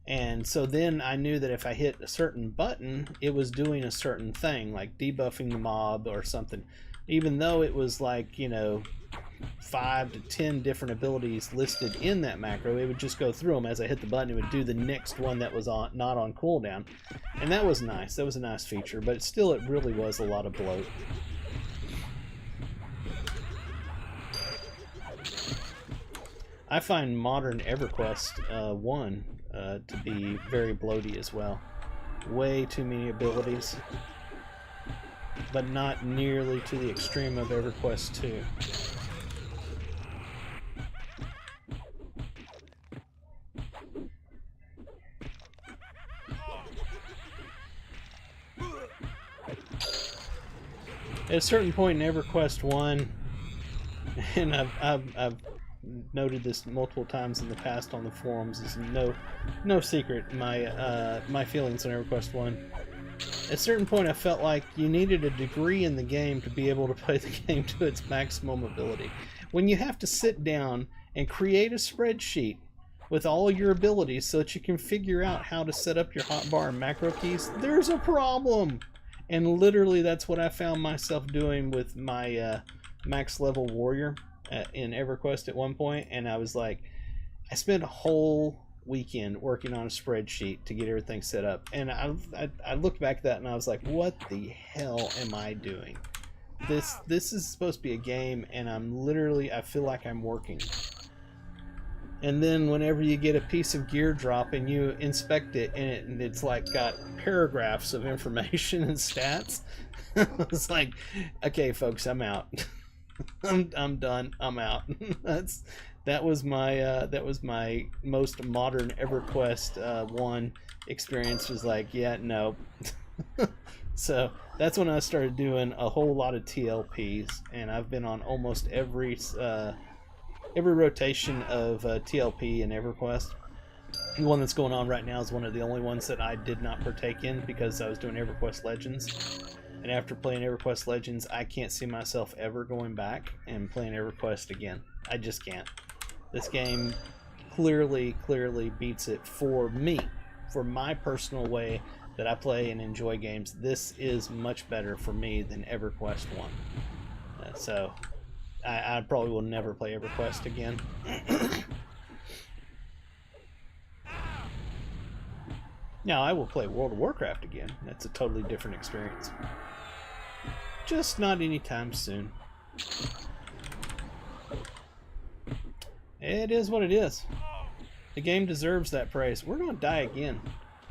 And so then I knew that if I hit a certain button, it was doing a certain thing, like debuffing the mob or something. Even though it was like, 5 to 10 different abilities listed in that macro, it would just go through them. As I hit the button, it would do the next one that was not on cooldown. And that was nice. That was a nice feature, but still, it really was a lot of bloat. I find modern EverQuest 1 to be very bloaty as well. Way too many abilities, but not nearly to the extreme of EverQuest 2. At a certain point in EverQuest 1, and I've noted this multiple times in the past on the forums, is no secret my feelings on EverQuest 1. At a certain point I felt like you needed a degree in the game to be able to play the game to its maximum ability. When you have to sit down and create a spreadsheet with all your abilities so that you can figure out how to set up your hotbar and macro keys, there's a problem. And literally that's what I found myself doing with my max level warrior in EverQuest at one point, and I was like, I spent a whole weekend working on a spreadsheet to get everything set up, and I looked back at that and I was like, what the hell am I doing? This is supposed to be a game, and I feel like I'm working. And then whenever you get a piece of gear drop and you inspect it, and it's like got paragraphs of information and stats, it's like, okay folks, I'm out. I'm done. I'm out. That was my most modern EverQuest 1 experience. Was like, yeah, no. So that's when I started doing a whole lot of TLPs, and I've been on almost every rotation of TLP in EverQuest. The one that's going on right now is one of the only ones that I did not partake in because I was doing EverQuest Legends. And after playing EverQuest Legends, I can't see myself ever going back and playing EverQuest again. I just can't. This game clearly beats it for me. For my personal way that I play and enjoy games, this is much better for me than EverQuest 1. So I probably will never play EverQuest again. Now, I will play World of Warcraft again. That's a totally different experience. Just not anytime soon. It is what it is. The game deserves that praise. We're going to die again.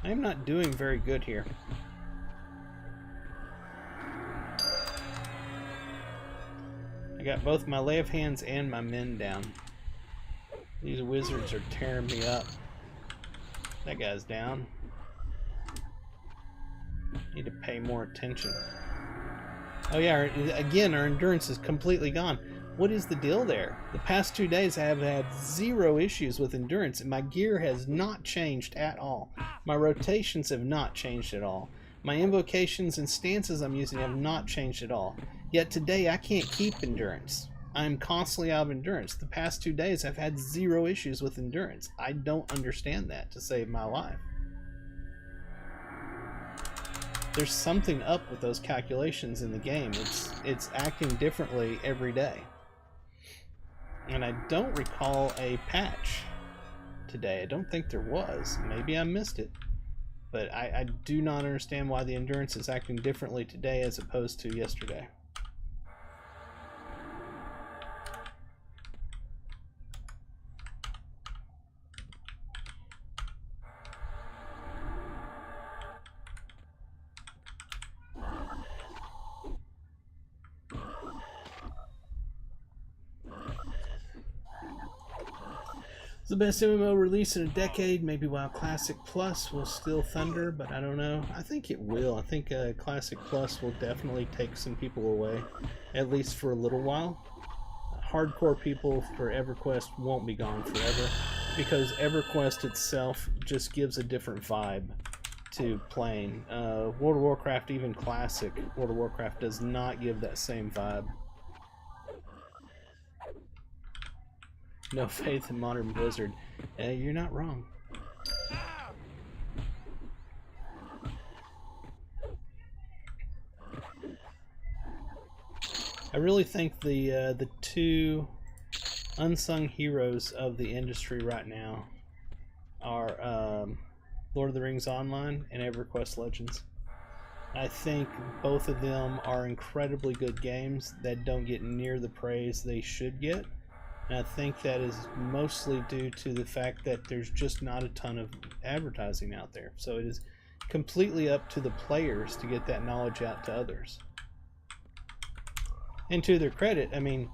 I am not doing very good here. I got both my lay of hands and my men down. These wizards are tearing me up. That guy's down. Need to pay more attention. Oh yeah, again, our endurance is completely gone. What is the deal there? The past 2 days I have had 0 issues with endurance, and my gear has not changed at all. My rotations have not changed at all. My invocations and stances I'm using have not changed at all. Yet today I can't keep endurance. I'm constantly out of endurance. The past 2 days I've had 0 issues with endurance. I don't understand that to save my life. There's something up with those calculations in the game. It's acting differently every day. And I don't recall a patch today. I don't think there was. Maybe I missed it. But I do not understand why the endurance is acting differently today as opposed to yesterday. It's the best MMO release in a decade. Maybe WoW Classic Plus will still thunder, but I don't know. I think it will. I think Classic Plus will definitely take some people away, at least for a little while. Hardcore people for EverQuest won't be gone forever, because EverQuest itself just gives a different vibe to playing. World of Warcraft, even Classic World of Warcraft, does not give that same vibe. No faith in modern Blizzard. You're not wrong. I really think the two unsung heroes of the industry right now are Lord of the Rings Online and EverQuest Legends. I think both of them are incredibly good games that don't get near the praise they should get. And I think that is mostly due to the fact that there's just not a ton of advertising out there. So it is completely up to the players to get that knowledge out to others. And to their credit, I mean,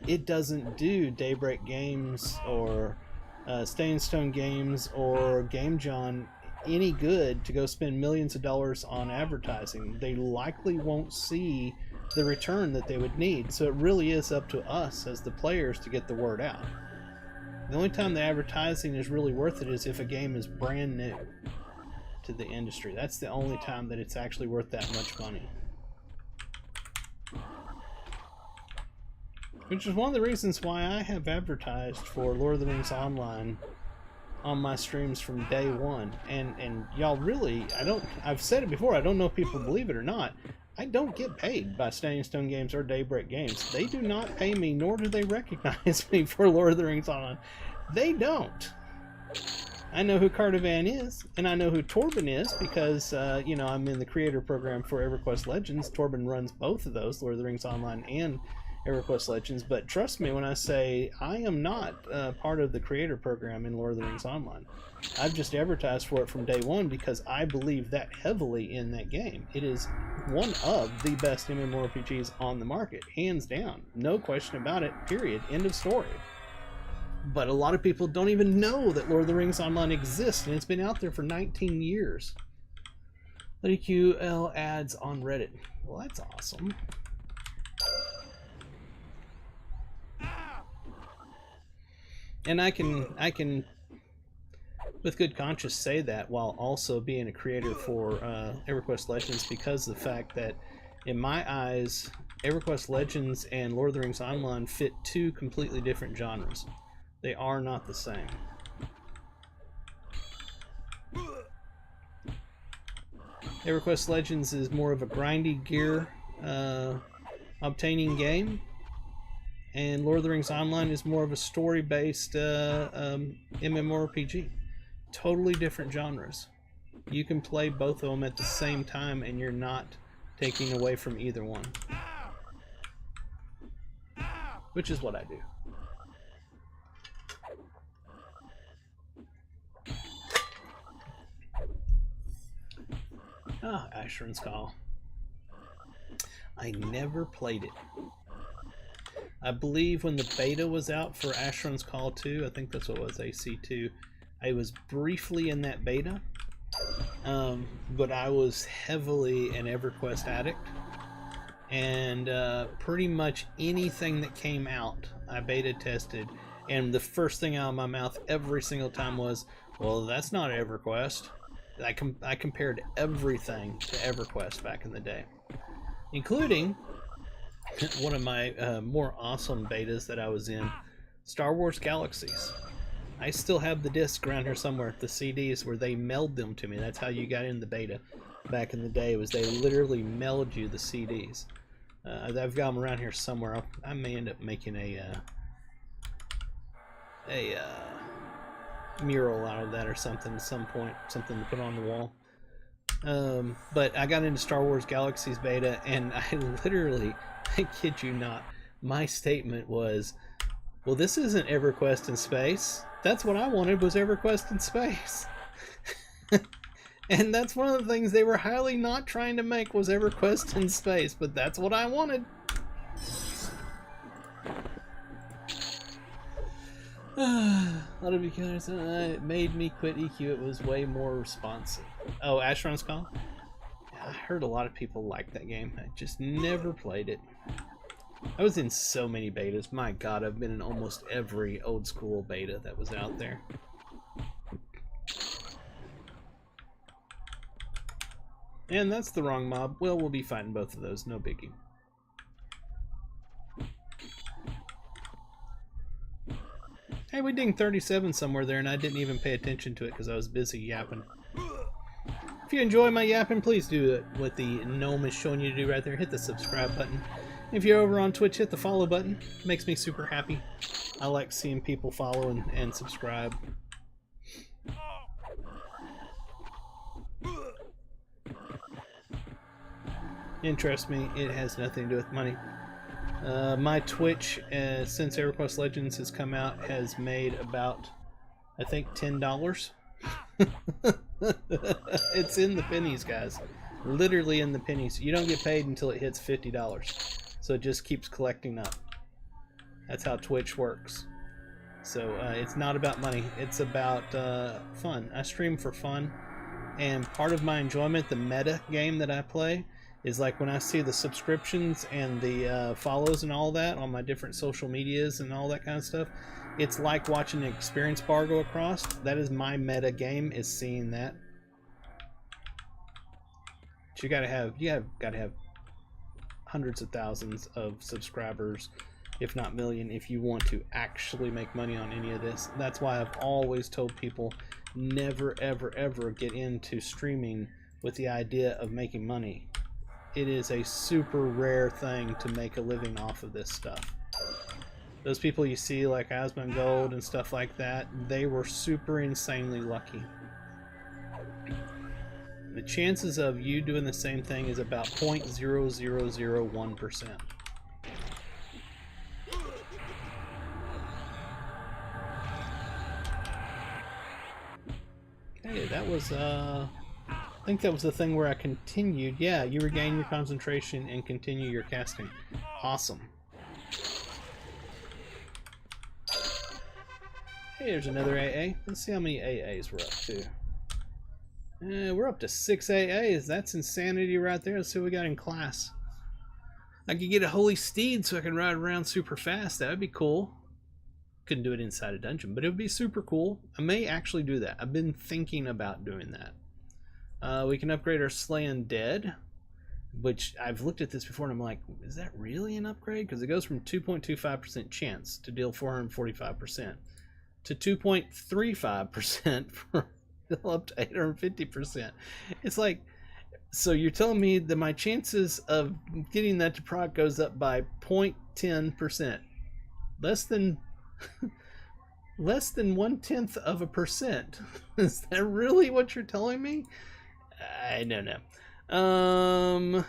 it doesn't do Daybreak Games or Stay in Stone Games or Game John any good to go spend millions of dollars on advertising. They likely won't see the return that they would need. So it really is up to us as the players to get the word out. The only time the advertising is really worth it is if a game is brand new to the industry. That's the only time that it's actually worth that much money. Which is one of the reasons why I have advertised for Lord of the Rings Online on my streams from day one, and y'all really, I've said it before, I don't know if people believe it or not, I don't get paid by Standing Stone Games or Daybreak Games. They do not pay me, nor do they recognize me for Lord of the Rings Online. They don't. I know who Cardivan is, and I know who Torben is because, you know, I'm in the creator program for EverQuest Legends. Torben runs both of those, Lord of the Rings Online and EverQuest Legends, but trust me when I say I am not part of the creator program in Lord of the Rings Online. I've just advertised for it from day one because I believe that heavily in that game. It is one of the best MMORPGs on the market, hands down. No question about it, period. End of story. But a lot of people don't even know that Lord of the Rings Online exists, and it's been out there for 19 years. LQL ads on Reddit. Well, that's awesome. And I can with good conscience say that while also being a creator for EverQuest Legends, because of the fact that in my eyes EverQuest Legends and Lord of the Rings Online fit two completely different genres. They are not the same. EverQuest Legends is more of a grindy gear obtaining game, and Lord of the Rings Online is more of a story-based MMORPG. Totally different genres. You can play both of them at the same time and you're not taking away from either one. Which is what I do. Ah, Asheron's Call. I never played it. I believe when the beta was out for Asheron's Call 2, I think that's what it was, AC2, I was briefly in that beta, but I was heavily an EverQuest addict, and pretty much anything that came out, I beta tested, and the first thing out of my mouth every single time was, well, that's not EverQuest. I compared everything to EverQuest back in the day, including one of my more awesome betas that I was in, Star Wars Galaxies. I still have the disc around here somewhere, the CDs, where they mailed them to me. That's how you got in the beta back in the day, was they literally mailed you the CDs. I've got them around here somewhere. I may end up making a mural out of that or something at some point, something to put on the wall. But I got into Star Wars Galaxies beta, and I literally, I kid you not, my statement was, well, this isn't EverQuest in space. That's what I wanted, was EverQuest in space. And that's one of the things they were highly not trying to make, was EverQuest in space, but that's what I wanted. Because it made me quit EQ. It was way more responsive. Oh, Asheron's Call? I heard a lot of people like that game. I just never played it. I was in so many betas. My god, I've been in almost every old school beta that was out there. And that's the wrong mob. Well, we'll be fighting both of those. No biggie. Hey, we dinged 37 somewhere there, and I didn't even pay attention to it because I was busy yapping. If you enjoy my yapping, please do it what the gnome is showing you to do right there. Hit the subscribe button. If you're over on Twitch, hit the follow button. It makes me super happy. I like seeing people follow and subscribe. Interests me. It has nothing to do with money. My Twitch, since EverQuest Legends has come out, has made about, I think, $10. It's in the pennies, guys. Literally in the pennies. You don't get paid until it hits $50. So it just keeps collecting up. That's how Twitch works. So it's not about money. It's about fun. I stream for fun. And part of my enjoyment, the meta game that I play, is like when I see the subscriptions and the follows and all that on my different social medias and all that kind of stuff, it's like watching an experience bar go across. That is my meta game, is seeing that. But you gotta have hundreds of thousands of subscribers if not million, if you want to actually make money on any of this. That's why I've always told people never, ever, ever get into streaming with the idea of making money. It is a super rare thing to make a living off of this stuff. Those people you see like Asmongold and stuff like that, they were super insanely lucky. The chances of you doing the same thing is about 0.0001%. Okay, that was I think that was the thing where I continued. Yeah, you regain your concentration and continue your casting. Awesome. Hey, there's another AA. Let's see how many AAs we're up to. We're up to 6 AAs. That's insanity right there. Let's see what we got in class. I could get a holy steed so I can ride around super fast. That would be cool. Couldn't do it inside a dungeon, but it would be super cool. I may actually do that. I've been thinking about doing that. We can upgrade our Slay Undead, which I've looked at this before and I'm like, is that really an upgrade? Because it goes from 2.25% chance to deal 445% to 2.35% for up to 850%. It's like, so you're telling me that my chances of getting that to proc goes up by 0.10%, less than 1/10 of a percent. Is that really what you're telling me? I don't know.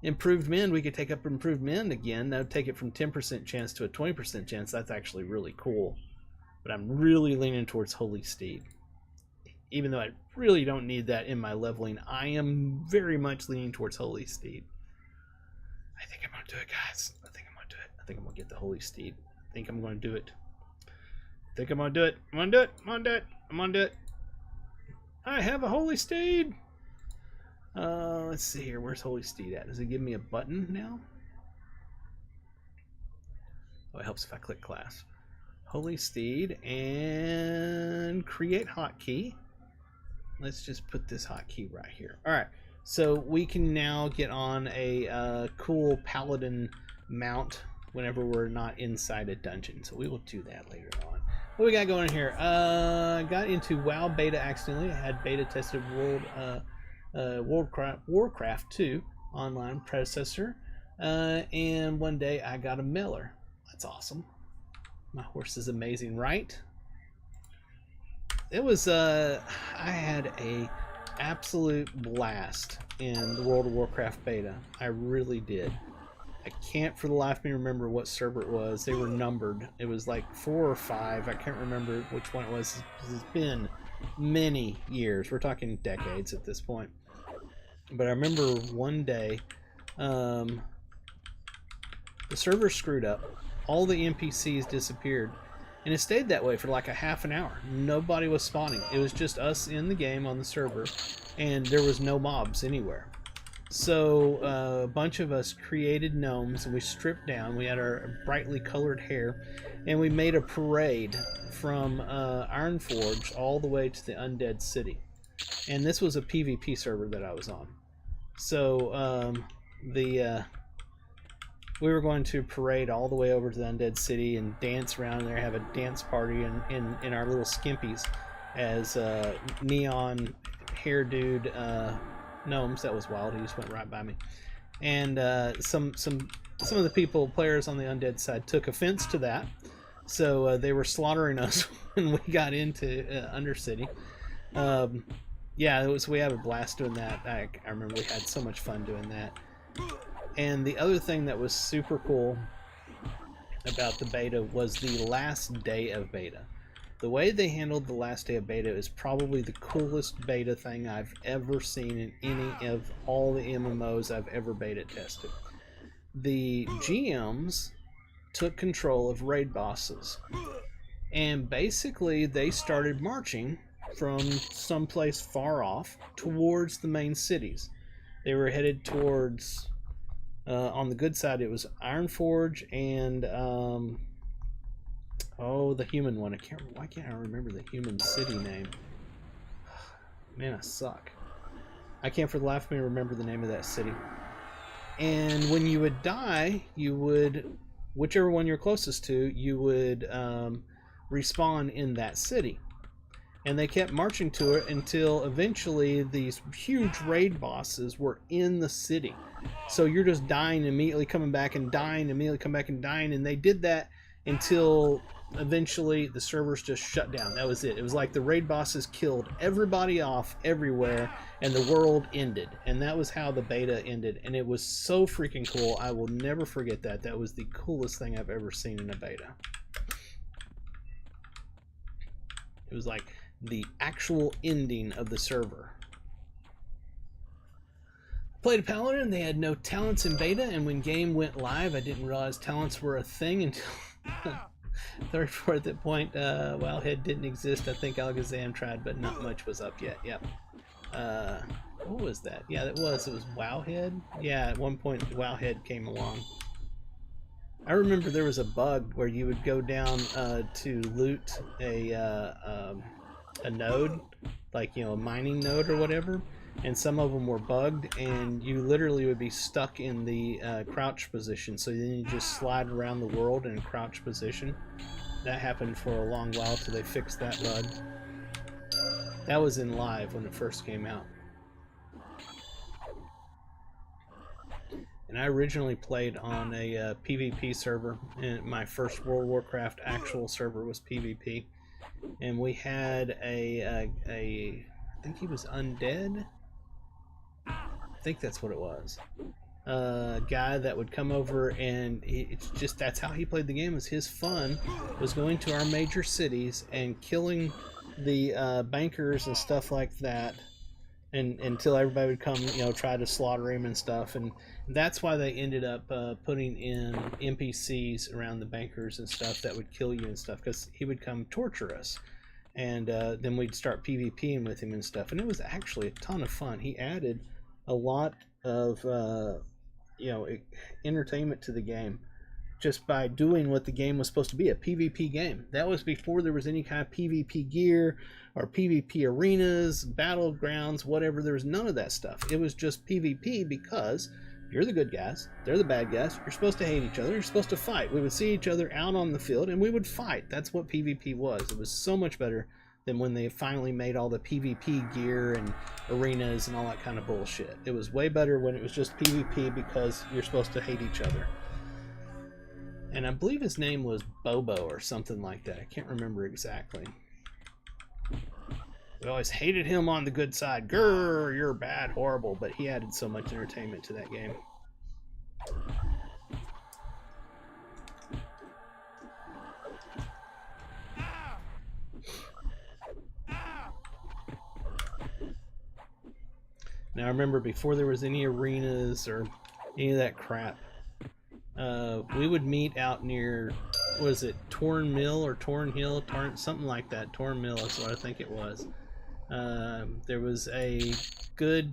Improved Mend, we could take up Improved Mend again. That would take it from 10% chance to a 20% chance. That's actually really cool. But I'm really leaning towards Holy Steed. Even though I really don't need that in my leveling, I am very much leaning towards Holy Steed. I think I'm going to do it, guys. I think I'm going to do it. I think I'm going to get the Holy Steed. I think I'm going to do it. I think I'm going to do it. I'm going to do it. I'm going to do it. I'm going to do it. I have a Holy Steed. Let's see here. Where's Holy Steed at? Does it give me a button now? Oh, it helps if I click class. Holy Steed and create hotkey. Let's just put this hotkey right here. All right. So we can now get on a cool Paladin mount whenever we're not inside a dungeon. So we will do that later on. What we got going here? Got into WoW beta accidentally. I had beta tested Warcraft 2 online predecessor, and one day I got a mailer. That's awesome. My horse is amazing, right? It was I had a absolute blast in the World of Warcraft beta. I really did. I can't for the life of me remember what server it was. They were numbered. It was like 4 or 5. I can't remember which one it was. It's been many years. We're talking decades at this point. But I remember one day the server screwed up. All the NPCs disappeared. And it stayed that way for like a half an hour. Nobody was spawning. It was just us in the game on the server. And there was no mobs anywhere. So a bunch of us created gnomes and we stripped down. We had our brightly colored hair. And we made a parade from Ironforge all the way to the Undead City. And this was a PvP server that I was on. So we were going to parade all the way over to the Undead City and dance around there, have a dance party in our little skimpies as neon hair dude gnomes. That was wild. He just went right by me. And some of the players on the Undead side took offense to that. So they were slaughtering us when we got into Undercity. Yeah, we had a blast doing that. I remember we had so much fun doing that. And the other thing that was super cool about the beta was the last day of beta. The way they handled the last day of beta is probably the coolest beta thing I've ever seen in any of all the MMOs I've ever beta tested. The GMs took control of raid bosses. And basically they started marching from someplace far off towards the main cities. They were headed towards... on the good side, it was Ironforge and the human one. Why can't I remember the human city name? Man, I suck. I can't for the life of me remember the name of that city. And when you would die, you would whichever one you're closest to, you would respawn in that city. And they kept marching to it until eventually these huge raid bosses were in the city. So you're just dying immediately, coming back and dying, immediately come back and dying. And they did that until eventually the servers just shut down. That was it. It was like the raid bosses killed everybody off everywhere and the world ended. And that was how the beta ended. And it was so freaking cool. I will never forget that. That was the coolest thing I've ever seen in a beta. It was like the actual ending of the server. Played a Paladin, they had no talents in beta, and when game went live, I didn't realize talents were a thing until third, fourth at point. Wowhead didn't exist. I think Alakazam tried, but not much was up yet. Yep. What was that? Yeah, it was Wowhead. Yeah, at one point Wowhead came along. I remember there was a bug where you would go down to loot a node, like, you know, a mining node or whatever, and some of them were bugged, and you literally would be stuck in the crouch position. So then you just slide around the world in a crouch position. That happened for a long while till they fixed that bug. That was in live when it first came out. And I originally played on a PvP server, and my first World of Warcraft actual server was PvP. And we had I think he was undead. I think that's what it was. A guy that would come over, and it's just, that's how he played the game. Was his fun was going to our major cities and killing the bankers and stuff like that, and until everybody would come, you know, try to slaughter him and stuff. And that's why they ended up putting in NPCs around the bankers and stuff that would kill you and stuff, because he would come torture us, and then we'd start PvPing with him and stuff. And it was actually a ton of fun. He added a lot of you know, entertainment to the game just by doing what the game was supposed to be, a PvP game. That was before there was any kind of PvP gear or PvP arenas, battlegrounds, whatever. There was none of that stuff. It was just PvP, because you're the good guys, they're the bad guys. You're supposed to hate each other. You're supposed to fight. We would see each other out on the field and we would fight. That's what PvP was. It was so much better than when they finally made all the PvP gear and arenas and all that kind of bullshit. It was way better when it was just PvP, because you're supposed to hate each other. And I believe his name was Bobo or something like that. I can't remember exactly. We always hated him on the good side. Grr, you're bad, horrible. But he added so much entertainment to that game. Now I remember before there was any arenas or any of that crap, we would meet out near, what is it, Torn Mill or Torn Hill, something like that. Torn Mill is what I think it was. There was a good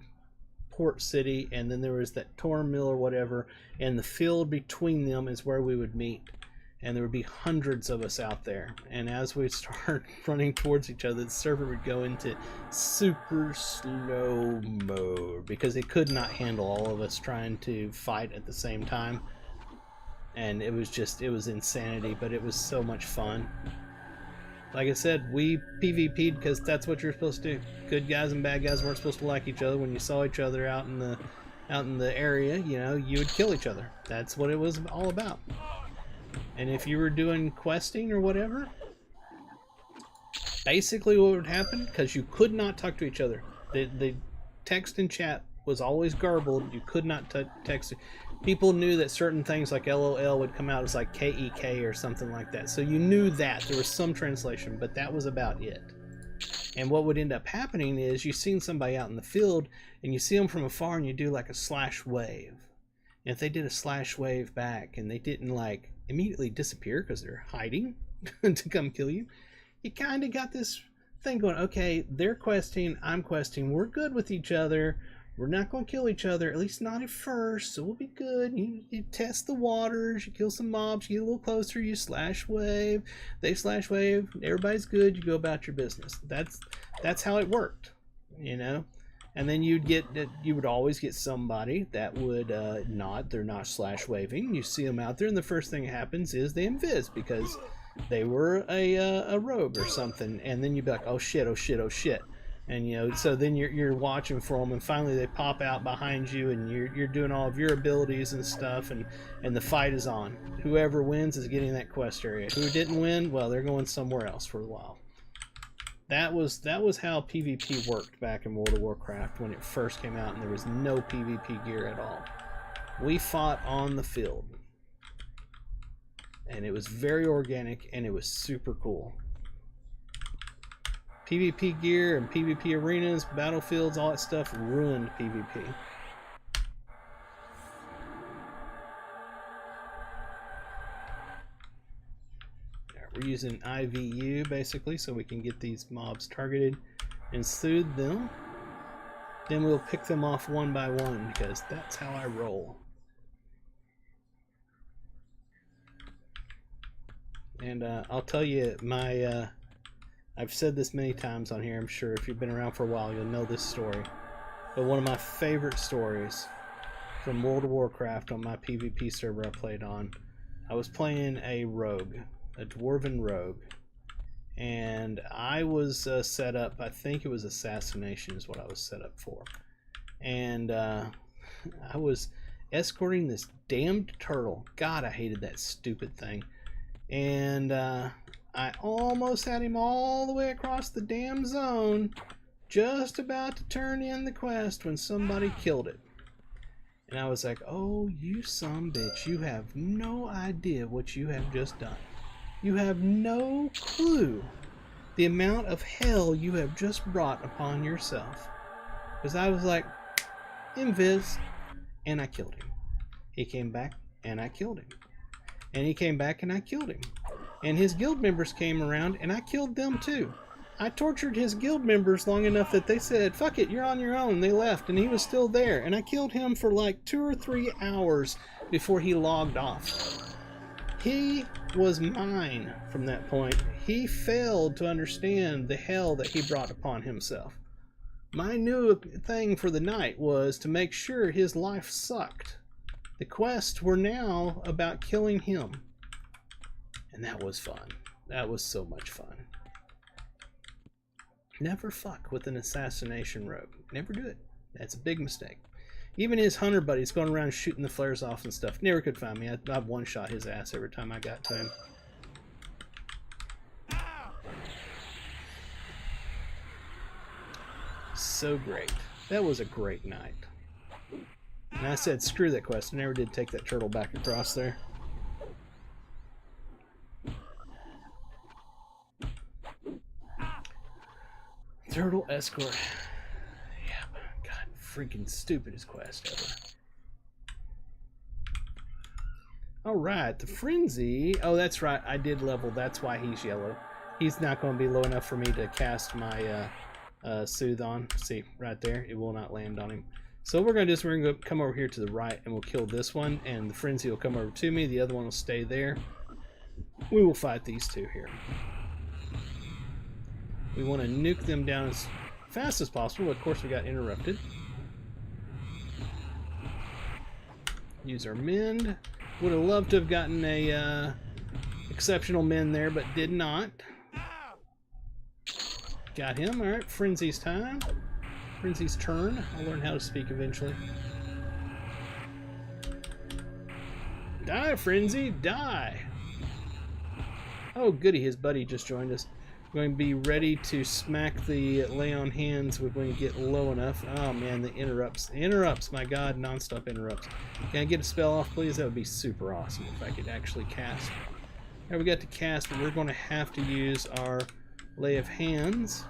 port city, and then there was that Torn Mill or whatever, and the field between them is where we would meet. And there would be hundreds of us out there. And as we start running towards each other, the server would go into super slow mode, because it could not handle all of us trying to fight at the same time. And it was just, it was insanity, but it was so much fun. Like I said, we PvP'd because that's what you're supposed to do. Good guys and bad guys weren't supposed to like each other. When you saw each other out in the area, you know, you would kill each other. That's what it was all about. And if you were doing questing or whatever, basically what would happen, because you could not talk to each other. The text and chat was always garbled. You could not text. People knew that certain things like LOL would come out as like KEK or something like that. So you knew that there was some translation, but that was about it. And what would end up happening is you've seen somebody out in the field and you see them from afar and you do like a slash wave. And if they did a slash wave back and they didn't like immediately disappear because they're hiding to come kill you, you kind of got this thing going, okay, they're questing, I'm questing, we're good with each other. We're not going to kill each other, at least not at first, so we'll be good. You test the waters, you kill some mobs, you get a little closer, you slash wave, they slash wave, everybody's good, you go about your business. That's how it worked, you know? And then you would always get somebody that would not, they're not slash waving. You see them out there, and the first thing that happens is they invis because they were a rogue or something. And then you'd be like, oh shit, oh shit, oh shit. And you know, so then you're watching for them, and finally they pop out behind you, and you're doing all of your abilities and stuff, and the fight is on. Whoever wins is getting that quest area. Who didn't win, well, they're going somewhere else for a while. That was how PvP worked back in World of Warcraft when it first came out, and there was no PvP gear at all. We fought on the field, and it was very organic, and it was super cool. PvP gear and PvP arenas, battlefields, all that stuff ruined PvP. We're using IVU basically so we can get these mobs targeted and soothe them. Then we'll pick them off one by one because that's how I roll. And I'll tell you, I've said this many times on here, I'm sure if you've been around for a while you'll know this story. But one of my favorite stories from World of Warcraft on my PvP server I played on, I was playing a rogue, a dwarven rogue, and I was set up, I think it was assassination is what I was set up for. And I was escorting this damned turtle. God, I hated that stupid thing. And I almost had him all the way across the damn zone, just about to turn in the quest when somebody killed it. And I was like, oh, you son bitch, you have no idea what you have just done. You have no clue the amount of hell you have just brought upon yourself. Because I was like, invis, and I killed him. He came back, and I killed him. And he came back, and I killed him. And his guild members came around, and I killed them too. I tortured his guild members long enough that they said, fuck it, you're on your own. They left, and he was still there. And I killed him for like 2 or 3 hours before he logged off. He was mine from that point. He failed to understand the hell that he brought upon himself. My new thing for the night was to make sure his life sucked. The quests were now about killing him. And that was fun. That was so much fun. Never fuck with an assassination rogue. Never do it. That's a big mistake. Even his hunter buddies going around shooting the flares off and stuff never could find me. I one-shot his ass every time I got to him. So great. That was a great night. And I said, screw that quest. I never did take that turtle back across there. Turtle escort. Yeah, God, freaking stupidest quest ever. Alright, the frenzy. Oh, that's right. I did level. That's why he's yellow. He's not going to be low enough for me to cast my soothe on. See, right there. It will not land on him. So what we're going to do is we're going to come over here to the right and we'll kill this one. And the frenzy will come over to me. The other one will stay there. We will fight these two here. We want to nuke them down as fast as possible. Of course, we got interrupted. Use our mend. Would have loved to have gotten a exceptional mend there, but did not. Got him. All right, Frenzy's time. Frenzy's turn. I'll learn how to speak eventually. Die, Frenzy, die. Oh, goody, his buddy just joined us. Going to be ready to smack the lay on hands. We're going to get low enough. Oh man, the interrupts. The interrupts, my God, non-stop interrupts. Can I get a spell off, please? That would be super awesome if I could actually cast. Alright, we got to cast, but we're going to have to use our lay of hands.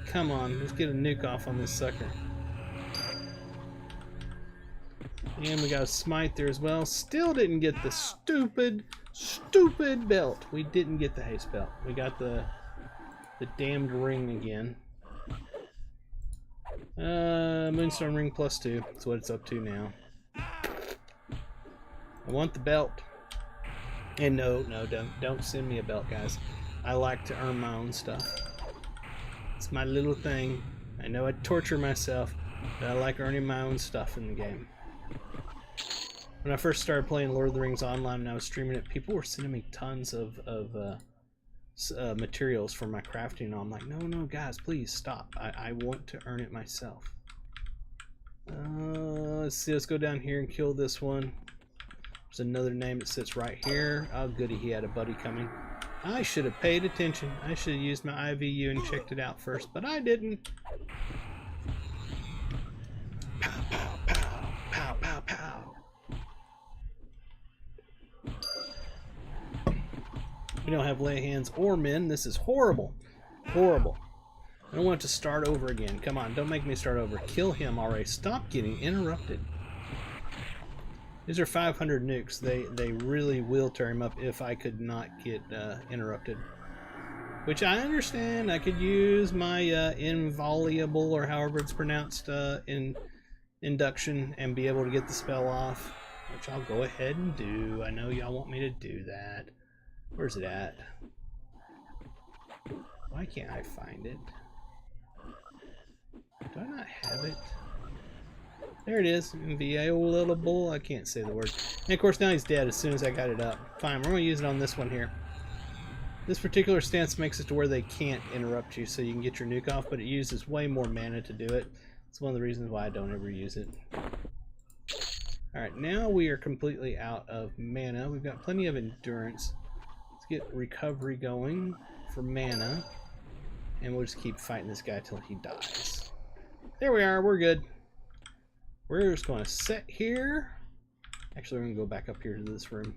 Come on, let's get a nuke off on this sucker. And we got a smite there as well. Still didn't get the stupid belt. We didn't get the haste belt. We got the damned ring again. Moonstone ring +2. That's what it's up to now. I want the belt. And no, don't send me a belt, guys. I like to earn my own stuff. It's my little thing. I know I torture myself, but I like earning my own stuff in the game. When I first started playing Lord of the Rings Online and I was streaming it, people were sending me tons of materials for my crafting, and I'm like, no, guys, please stop. I want to earn it myself. Let's see, let's go down here and kill this one. There's another name that sits right here. Oh, goody, he had a buddy coming. I should have paid attention. I should have used my IVU and checked it out first, but I didn't. Pow, pow, pow, pow, pow, pow. We don't have lay hands or men. This is horrible. Horrible. I don't want it to start over again. Come on, don't make me start over. Kill him already. Stop getting interrupted. These are 500 nukes. They really will tear him up if I could not get interrupted. Which I understand. I could use my inviolable, or however it's pronounced, induction and be able to get the spell off. Which I'll go ahead and do. I know y'all want me to do that. Where's it at? Why can't I find it? Do I not have it? There it is. Inviolable. I can't say the word. And of course now he's dead as soon as I got it up. Fine, we're going to use it on this one here. This particular stance makes it to where they can't interrupt you, so you can get your nuke off, but it uses way more mana to do it. It's one of the reasons why I don't ever use it. Alright, now we are completely out of mana. We've got plenty of endurance. Let's get recovery going for mana. And we'll just keep fighting this guy till he dies. There we are, we're good. We're just going to sit here. Actually, we're going to go back up here to this room.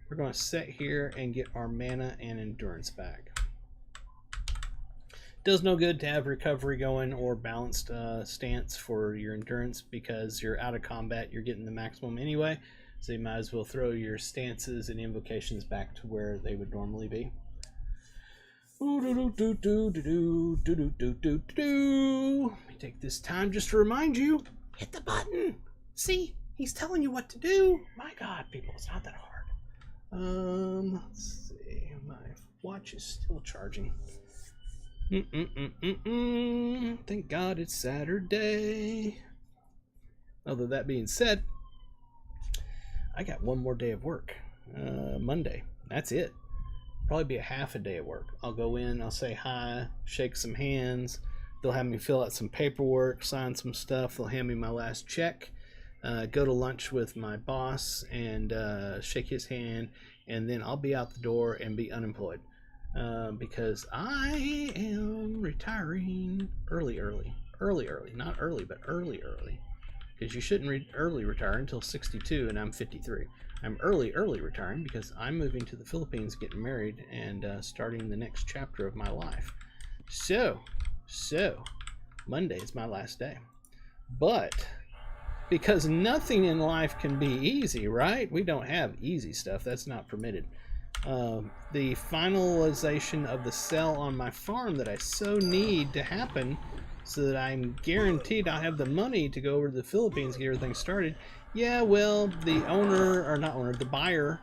We're going to sit here and get our mana and endurance back. Does no good to have recovery going or balanced stance for your endurance, because you're out of combat, you're getting the maximum anyway. So you might as well throw your stances and invocations back to where they would normally be. Let me take this time just to remind you, hit the button. See, he's telling you what to do. My God, people, it's not that hard. Let's see, my watch is still charging. Thank God it's Saturday. Although that being said, I got one more day of work, Monday. That's it. Probably be a half a day of work. I'll go in, I'll say hi, shake some hands. They'll have me fill out some paperwork, sign some stuff. They'll hand me my last check, go to lunch with my boss and shake his hand, and then I'll be out the door and be unemployed because I am retiring early. Not early, but early. Because you shouldn't early retire until 62, and I'm 53. I'm early retiring because I'm moving to the Philippines, getting married, and starting the next chapter of my life. So, Monday is my last day. But, because nothing in life can be easy, right? We don't have easy stuff. That's not permitted. The finalization of the sale on my farm that I so need to happen so that I'm guaranteed I'll have the money to go over to the Philippines and get everything started. Yeah, well, the the buyer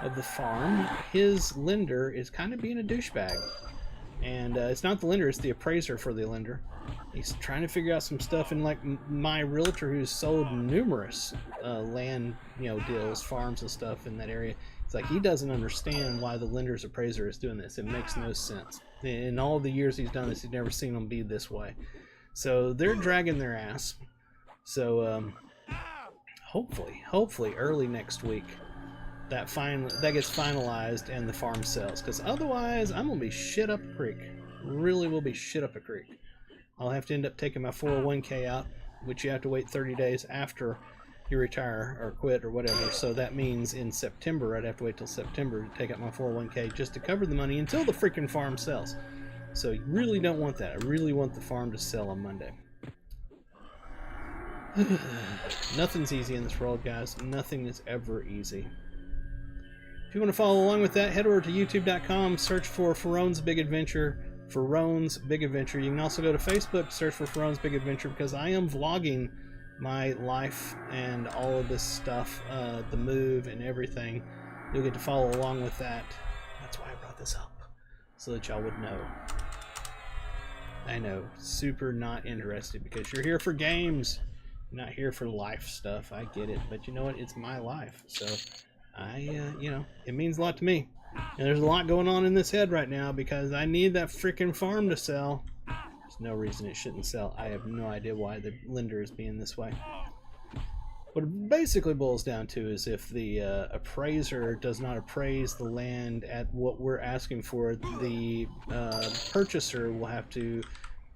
of the farm, his lender is kind of being a douchebag. And it's not the lender, it's the appraiser for the lender. He's trying to figure out some stuff, and like my realtor who's sold numerous land, deals, farms and stuff in that area, it's like he doesn't understand why the lender's appraiser is doing this. It makes no sense. In all the years he's done this, he's never seen them be this way. So they're dragging their ass. So hopefully early next week that gets finalized and the farm sells, because otherwise I'm gonna be shit up a creek. Really will be shit up a creek. I'll have to end up taking my 401k out, which you have to wait 30 days after you retire or quit or whatever. So that means in September I'd have to wait till September to take out my 401k just to cover the money until the freaking farm sells. So you really don't want that. I really want the farm to sell on Monday. Nothing's easy in this world, guys. Nothing is ever easy. If you want to follow along with that, head over to youtube.com, search for Faron's Big Adventure. Faron's Big Adventure. You can also go to Facebook, search for Faron's Big Adventure, because I am vlogging my life and all of this stuff, the move and everything. You'll get to follow along with that. That's why I brought this up, so that y'all would know. I know, super not interested because you're here for games, not here for life stuff. I get it, but you know what? It's my life, so you know, it means a lot to me. And there's a lot going on in this head right now because I need that freaking farm to sell. There's no reason it shouldn't sell. I have no idea why the lender is being this way. What it basically boils down to is if the appraiser does not appraise the land at what we're asking for, the purchaser will have to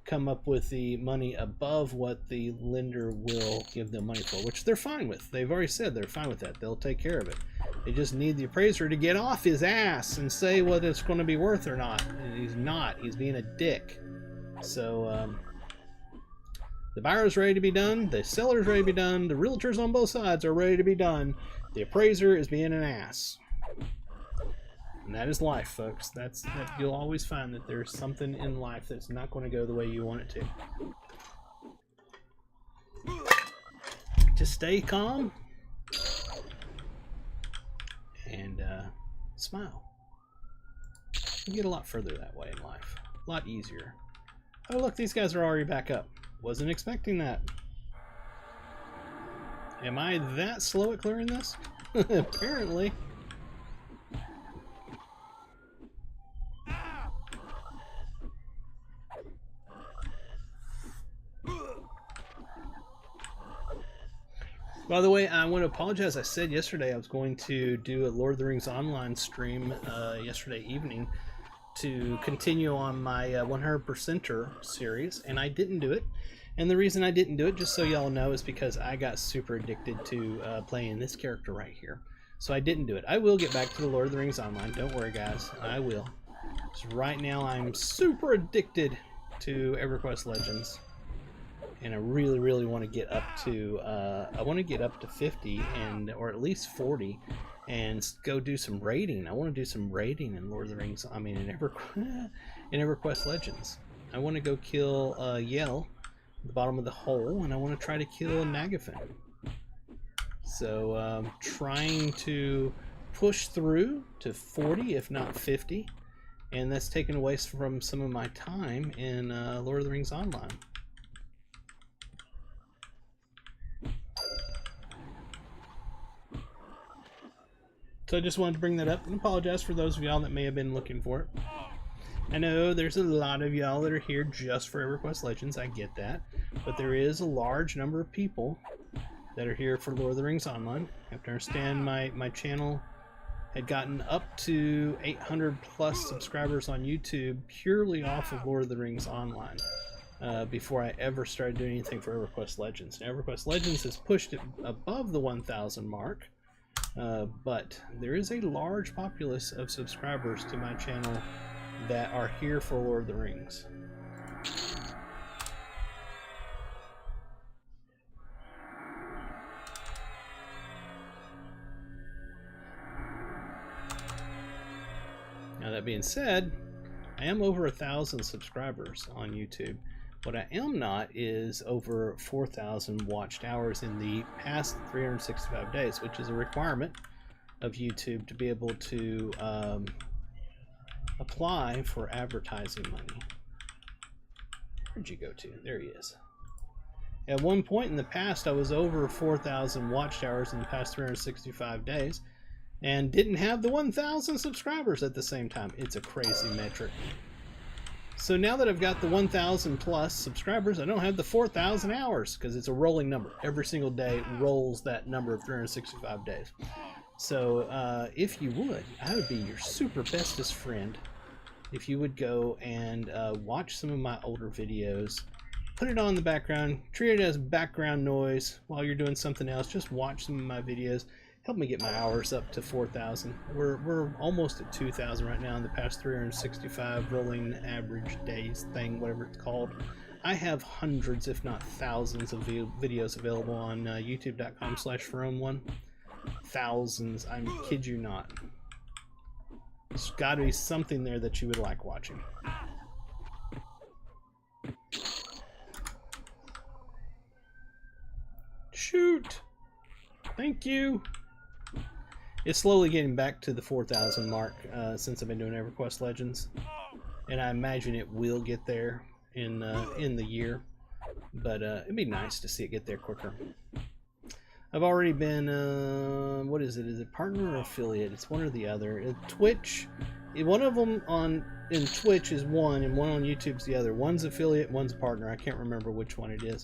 come up with the money above what the lender will give them money for, which they're fine with. They've already said they're fine with that. They'll take care of it. They just need the appraiser to get off his ass and say what it's going to be worth or not. And he's not. He's being a dick. So, the buyer's ready to be done, the seller's ready to be done, the realtors on both sides are ready to be done, the appraiser is being an ass. And that is life, folks. That you'll always find that there's something in life that's not going to go the way you want it to. Just stay calm and smile. You get a lot further that way in life. A lot easier. Oh look, these guys are already back up. Wasn't expecting that. Am I that slow at clearing this? Apparently. By the way, I want to apologize. I said yesterday I was going to do a Lord of the Rings Online stream yesterday evening to continue on my 100%er series, and I didn't do it. And the reason I didn't do it, just so y'all know, is because I got super addicted to playing this character right here. So I didn't do it. I will get back to the Lord of the Rings Online. Don't worry, guys. I will. So right now, I'm super addicted to EverQuest Legends, and I really, really want to get up to. I want to get up to 50 or at least 40. And go do some raiding. I want to do some raiding in Lord of the Rings. I mean, in EverQuest Legends. I want to go kill Yell at the bottom of the hole, and I want to try to kill Nagafin. So, trying to push through to 40, if not 50, and that's taken away from some of my time in Lord of the Rings Online. So I just wanted to bring that up and apologize for those of y'all that may have been looking for it. I know there's a lot of y'all that are here just for EverQuest Legends, I get that. But there is a large number of people that are here for Lord of the Rings Online. You have to understand my channel had gotten up to 800 plus subscribers on YouTube purely off of Lord of the Rings Online. Before I ever started doing anything for EverQuest Legends. Now, EverQuest Legends has pushed it above the 1,000 mark. But there is a large populace of subscribers to my channel that are here for Lord of the Rings. Now that being said, I am over 1,000 subscribers on YouTube. What I am not is over 4,000 watched hours in the past 365 days, which is a requirement of YouTube to be able to apply for advertising money. Where'd you go to? There he is. At one point in the past, I was over 4,000 watched hours in the past 365 days and didn't have the 1,000 subscribers at the same time. It's a crazy metric. So now that I've got the 1,000 plus subscribers, I don't have the 4,000 hours because it's a rolling number. Every single day rolls that number of 365 days. So if you would, I would be your super bestest friend if you would go and watch some of my older videos. Put it on in the background, treat it as background noise while you're doing something else. Just watch some of my videos. Help me get my hours up to 4,000. We're almost at 2,000 right now in the past 365 rolling average days thing, whatever it's called. I have hundreds, if not thousands, of videos available on youtube.com/Ferone1. Thousands, I kid you not. There's got to be something there that you would like watching. Shoot! Thank you! It's slowly getting back to the 4,000 mark since I've been doing EverQuest Legends. And I imagine it will get there. in the year, but it'd be nice to see it get there quicker. I've already been what is it? Is it partner or affiliate? It's one or the other. Twitch, one of them in Twitch is one, and one on YouTube's the other. One's affiliate, one's partner. I can't remember which one it is.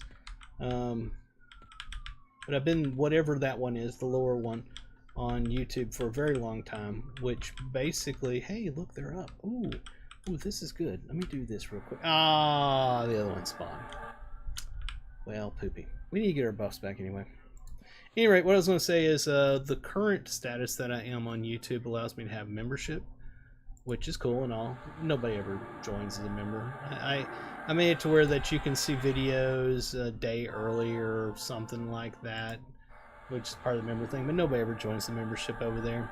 But I've been whatever that one is, the lower one, on YouTube for a very long time, which basically, hey, look, they're up. Ooh, this is good. Let me do this real quick. Ah, the other one spawned. Well, poopy. We need to get our buffs back anyway. Anyway, what I was going to say is the current status that I am on YouTube allows me to have membership, which is cool and all. Nobody ever joins as a member. I made it to where that you can see videos a day early or something like that, which is part of the member thing, but nobody ever joins the membership over there.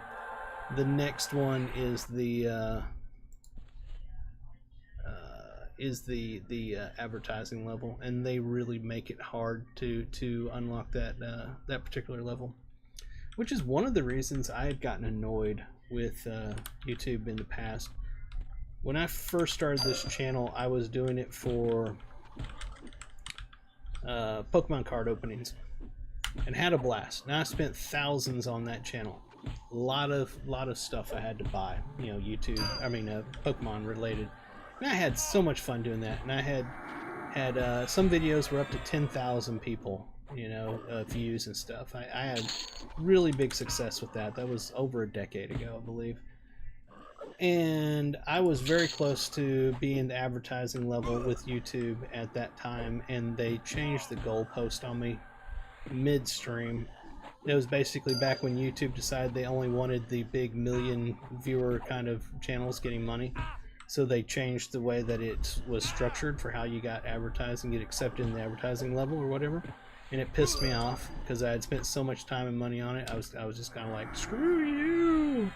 The next one is the advertising level, and they really make it hard to unlock that that particular level, which is one of the reasons I had gotten annoyed with YouTube in the past. When I first started this channel, I was doing it for Pokemon card openings and had a blast. Now I spent thousands on that channel. A lot of stuff I had to buy, you know, Pokemon related. And I had so much fun doing that. And I had some videos were up to 10,000 people, you know, views and stuff. I had really big success with that. That was over a decade ago, I believe. And I was very close to being the advertising level with YouTube at that time, and they changed the goalpost on me midstream. It was basically back when YouTube decided they only wanted the big million viewer kind of channels getting money. So they changed the way that it was structured for how you got advertising, get accepted in the advertising level or whatever. And it pissed me off because I had spent so much time and money on it. I was just kind of like, screw you.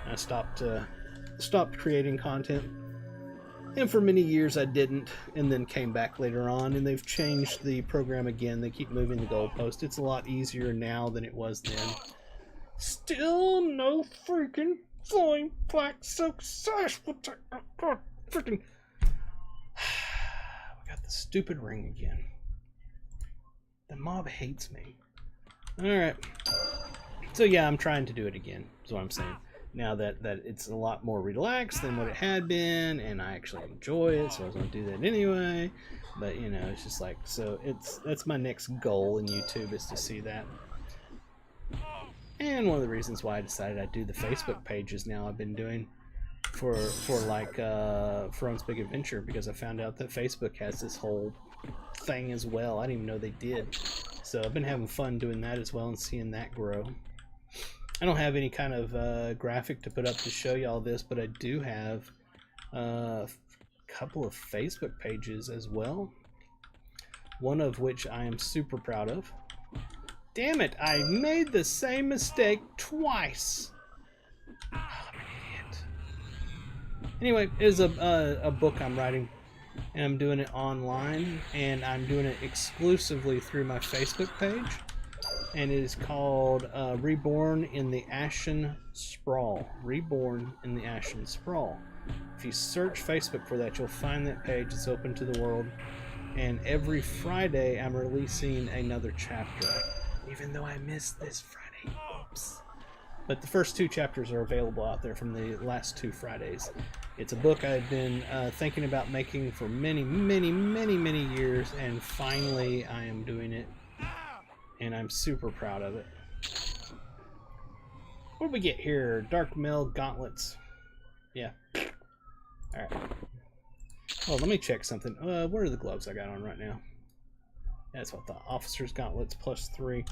And I stopped creating content, and for many years I didn't, and then came back later on, and they've changed the program again. They keep moving the goalpost. It's a lot easier now than it was then. Still no freaking flying black success. God, freaking we got the stupid ring again. The mob hates me. Alright, so yeah, I'm trying to do it again, is what I'm saying. Now that it's a lot more relaxed than what it had been, and I actually enjoy it, so I was going to do that anyway. But you know, it's just like, so that's my next goal in YouTube, is to see that. And one of the reasons why I decided I'd do the Facebook pages now I've been doing for Frone's Big Adventure, because I found out that Facebook has this whole thing as well. I didn't even know they did. So I've been having fun doing that as well and seeing that grow. I don't have any kind of graphic to put up to show you all this, but I do have a couple of Facebook pages as well. One of which I am super proud of. Damn it, I made the same mistake twice. Oh, I'm an idiot. Anyway, it is a book I'm writing, and I'm doing it online, and I'm doing it exclusively through my Facebook page. And it is called Reborn in the Ashen Sprawl. Reborn in the Ashen Sprawl. If you search Facebook for that, you'll find that page. It's open to the world. And every Friday, I'm releasing another chapter. Even though I missed this Friday. Oops. But the first 2 chapters are available out there from the last 2 Fridays. It's a book I've been thinking about making for many, many, many, many years. And finally, I am doing it. And I'm super proud of it. What do we get here? Dark Mail Gauntlets. Yeah. Alright. Oh, let me check something. What are the gloves I got on right now? That's what the Officer's Gauntlets +3.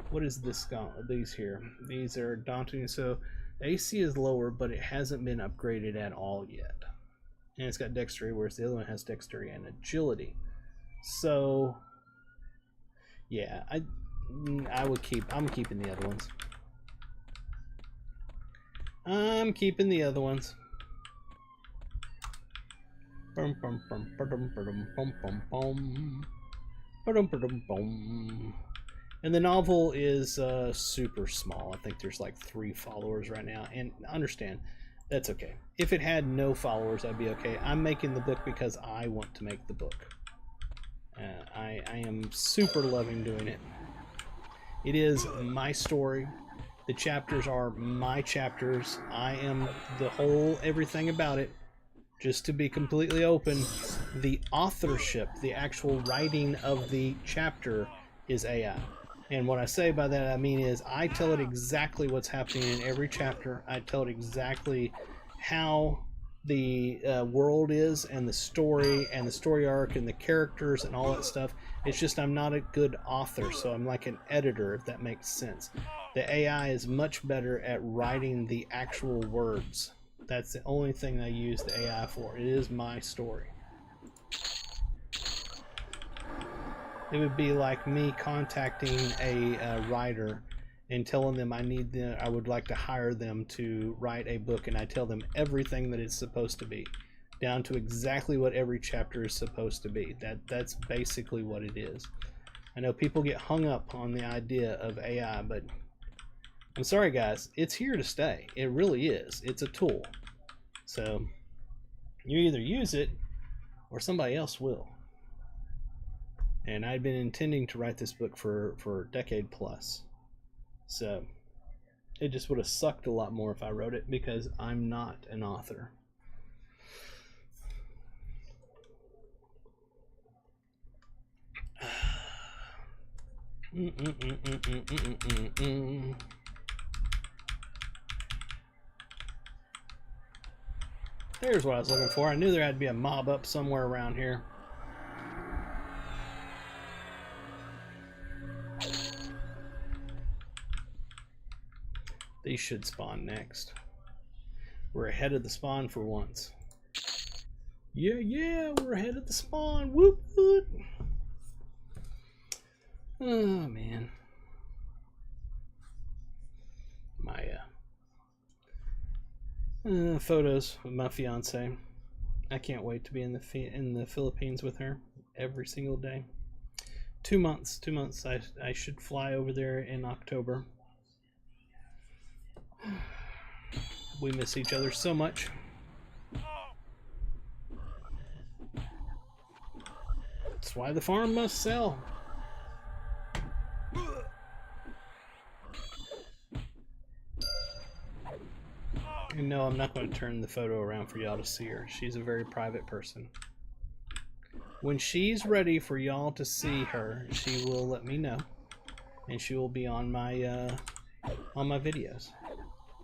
What is this gauntlet? These here. These are daunting. So AC is lower, but it hasn't been upgraded at all yet. And it's got Dexterity, whereas the other one has Dexterity and Agility. So yeah, I'm keeping the other ones. I'm keeping the other ones. And the novel is super small. I think there's like 3 followers right now. And understand, That's okay. If it had no followers, I'd be okay. I'm making the book because I want to make the book. I am super loving doing it. It is my story. The chapters are my chapters. I am the whole everything about it. Just to be completely open, the authorship, the actual writing of the chapter is AI. And what I say by that I mean is I tell it exactly what's happening in every chapter. I tell it exactly how the world is and the story arc and the characters and all that stuff. It's just I'm not a good author, so I'm like an editor, if that makes sense. The AI is much better at writing the actual words. That's the only thing I use the AI for. It is my story. It would be like me contacting a writer and telling them I would like to hire them to write a book, and I tell them everything that it's supposed to be, down to exactly what every chapter is supposed to be. That's basically what it is. I know people get hung up on the idea of AI, but I'm sorry guys, it's here to stay. It really is. It's a tool. So you either use it or somebody else will. And I'd been intending to write this book for a decade plus. So it just would have sucked a lot more if I wrote it, because I'm not an author. There's what I was looking for. I knew there had to be a mob up somewhere around here. These should spawn next. We're ahead of the spawn for once. Yeah, we're ahead of the spawn. Whoop, whoop. Oh, man. My photos with my fiance. I can't wait to be in the Philippines with her every single day. 2 months. 2 months. I should fly over there in October. We miss each other so much. That's why the farm must sell. And no, I'm not going to turn the photo around for y'all to see her. She's a very private person. When she's ready for y'all to see her, she will let me know, and she will be on my videos.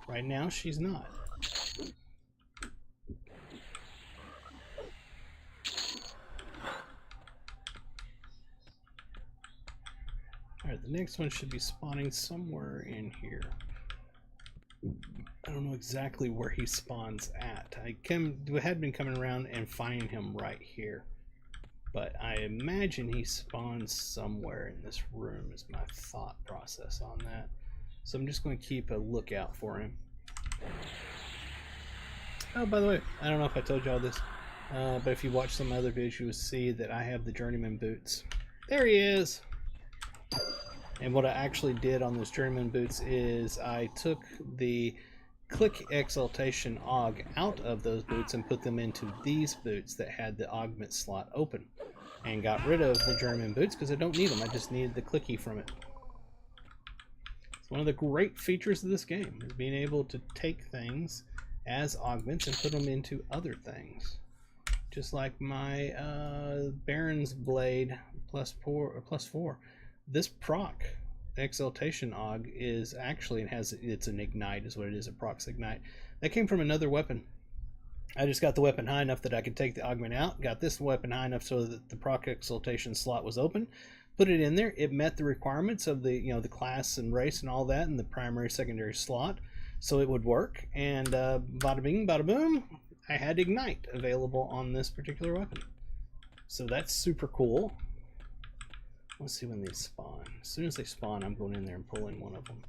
Right now, she's not. Alright, the next one should be spawning somewhere in here. I don't know exactly where he spawns at. I had been coming around and finding him right here, but I imagine he spawns somewhere in this room is my thought process on that. So I'm just going to keep a lookout for him. Oh, by the way, I don't know if I told y'all this, but if you watch some other videos, you will see that I have the Journeyman boots. There he is! And what I actually did on those Journeyman boots is I took the Click Exaltation Aug out of those boots and put them into these boots that had the augment slot open, and got rid of the Journeyman boots because I don't need them. I just needed the clicky from it. It's one of the great features of this game, is being able to take things as augments and put them into other things. Just like my Baron's Blade +4. This proc Exaltation Aug is actually, it's an ignite is what it is, a proc ignite. That came from another weapon. I just got the weapon high enough that I could take the augment out, got this weapon high enough so that the proc Exaltation slot was open, put it in there. It met the requirements of the the class and race and all that, and the primary secondary slot, so it would work. And bada bing bada boom, I had ignite available on this particular weapon. So that's super cool. Let's see when they spawn. As soon as they spawn, I'm going in there and pulling one of them.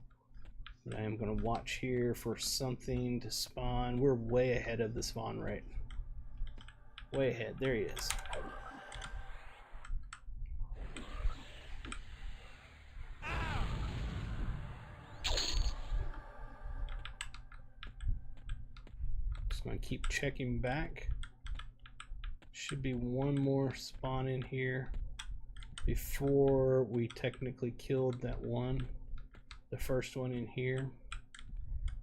But I am going to watch here for something to spawn. We're way ahead of the spawn rate. Way ahead. There he is. Just gonna keep checking back. Should be one more spawn in here before we technically killed that one, the first one in here.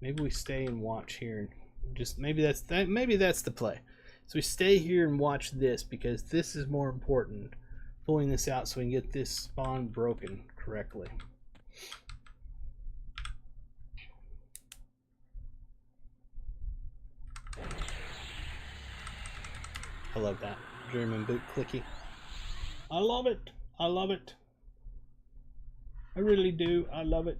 Maybe we stay and watch here. Just maybe that's the play. So we stay here and watch this because this is more important. Pulling this out so we can get this spawn broken correctly. I love that German boot clicky. I love it. I love it. I really do. I love it.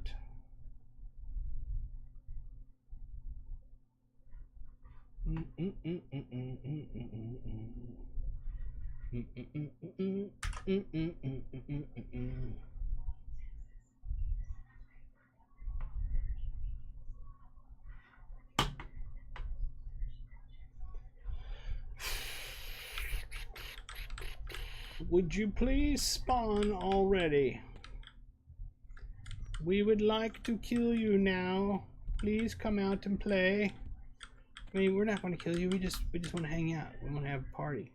Would you please spawn already? We would like to kill you now. Please come out and play. I mean, we're not going to kill you. We just want to hang out. We want to have a party.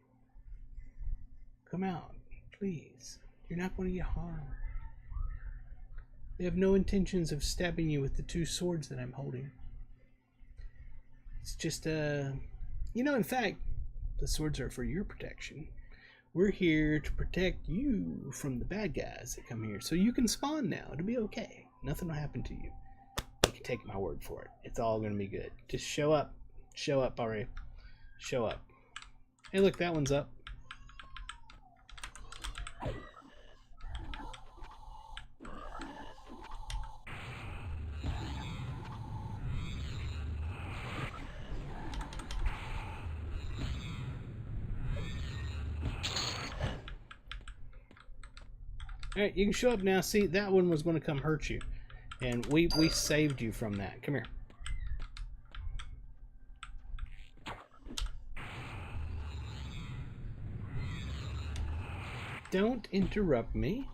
Come out, please. You're not going to get harmed. They have no intentions of stabbing you with the two swords that I'm holding. It's just you know, in fact, the swords are for your protection. We're here to protect you from the bad guys that come here. So you can spawn now. It'll be okay. Nothing will happen to you. You can take my word for it. It's all going to be good. Just show up. Show up already. Show up. Hey, look, that one's up. Alright, you can show up now. See, that one was going to come hurt you. And we saved you from that. Come here. Don't interrupt me.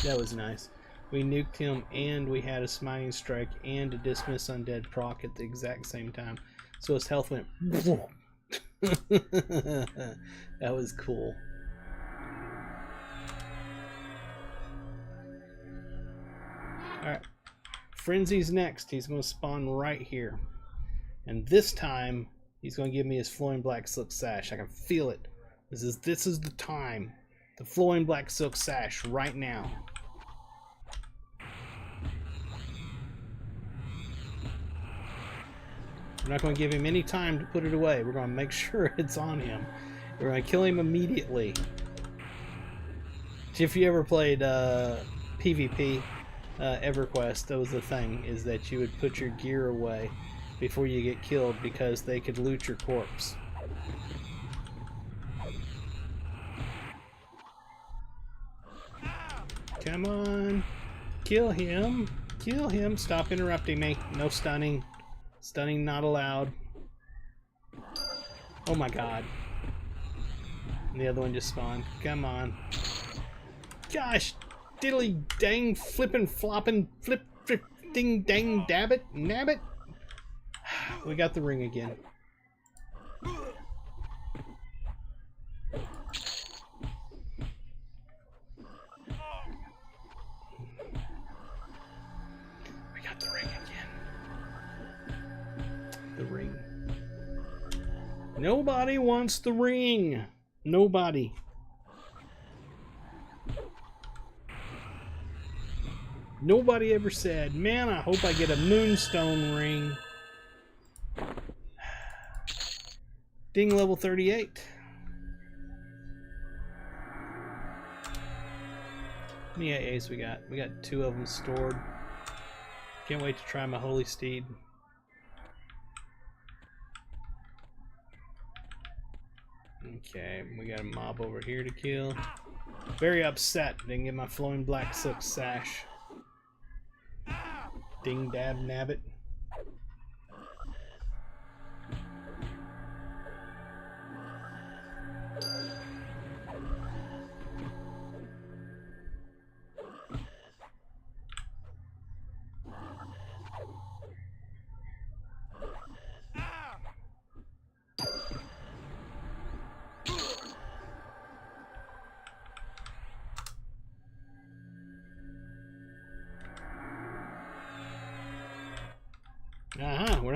That was nice. We nuked him and we had a smiting strike and a dismiss undead proc at the exact same time. So his health went that was cool. Alright. Frenzy's next. He's going to spawn right here. And this time, he's going to give me his flowing black silk sash. I can feel it. This is the time. The flowing black silk sash right now. We're not going to give him any time to put it away. We're going to make sure it's on him. We're going to kill him immediately. If you ever played PvP, EverQuest, that was the thing, is that you would put your gear away before you get killed because they could loot your corpse. Come on. Kill him. Kill him. Stop interrupting me. No stunning. Stunning not allowed. Oh my god. And the other one just spawned. Come on. Gosh. Diddly dang flippin' floppin' flip ding dang dabbit nabbit. We got the ring again. We got the ring again. The ring. Nobody wants the ring. Nobody. Nobody ever said, man, I hope I get a moonstone ring. Ding, level 38. How many AAs we got? We got 2 of them stored. Can't wait to try my holy steed. Okay, we got a mob over here to kill. Very upset. Didn't get my flowing black silk sash. Ding dab nabbit.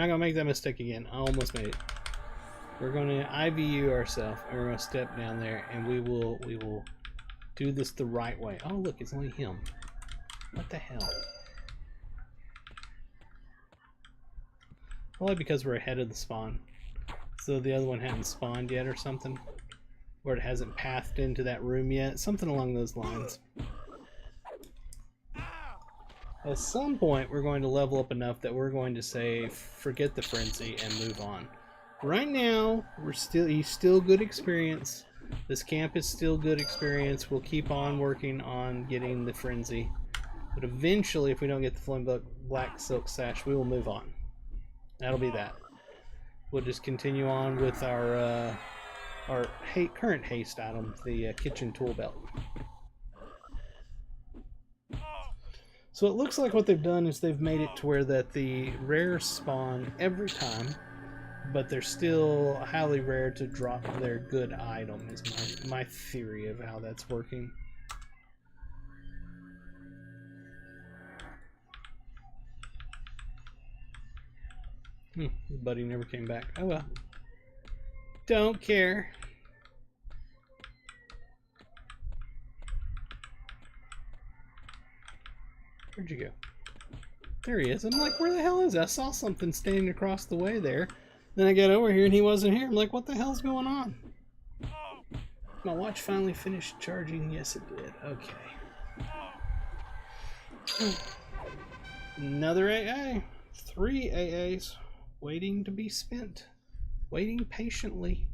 not gonna make that mistake again. I almost made it. We're gonna IVU ourselves, and we're gonna step down there, and we will do this the right way. Oh look, it's only him. What the hell? Probably because we're ahead of the spawn. So the other one hadn't spawned yet or something. Or it hasn't pathed into that room yet. Something along those lines. At some point, we're going to level up enough that we're going to say, forget the frenzy and move on. Right now, he's still good experience. This camp is still good experience. We'll keep on working on getting the frenzy. But eventually, if we don't get the flame black silk sash, we will move on. That'll be that. We'll just continue on with our current haste item, the kitchen tool belt. So it looks like what they've done is they've made it to where that the rares spawn every time, but they're still highly rare to drop their good item, is my theory of how that's working. His buddy never came back. Oh well. Don't care. Where'd you go? There he is. I'm like, where the hell is he? I saw something standing across the way there. Then I got over here and he wasn't here. I'm like, what the hell's going on? My watch finally finished charging. Yes, it did. Okay. Another AA. 3 AAs. Waiting to be spent. Waiting patiently.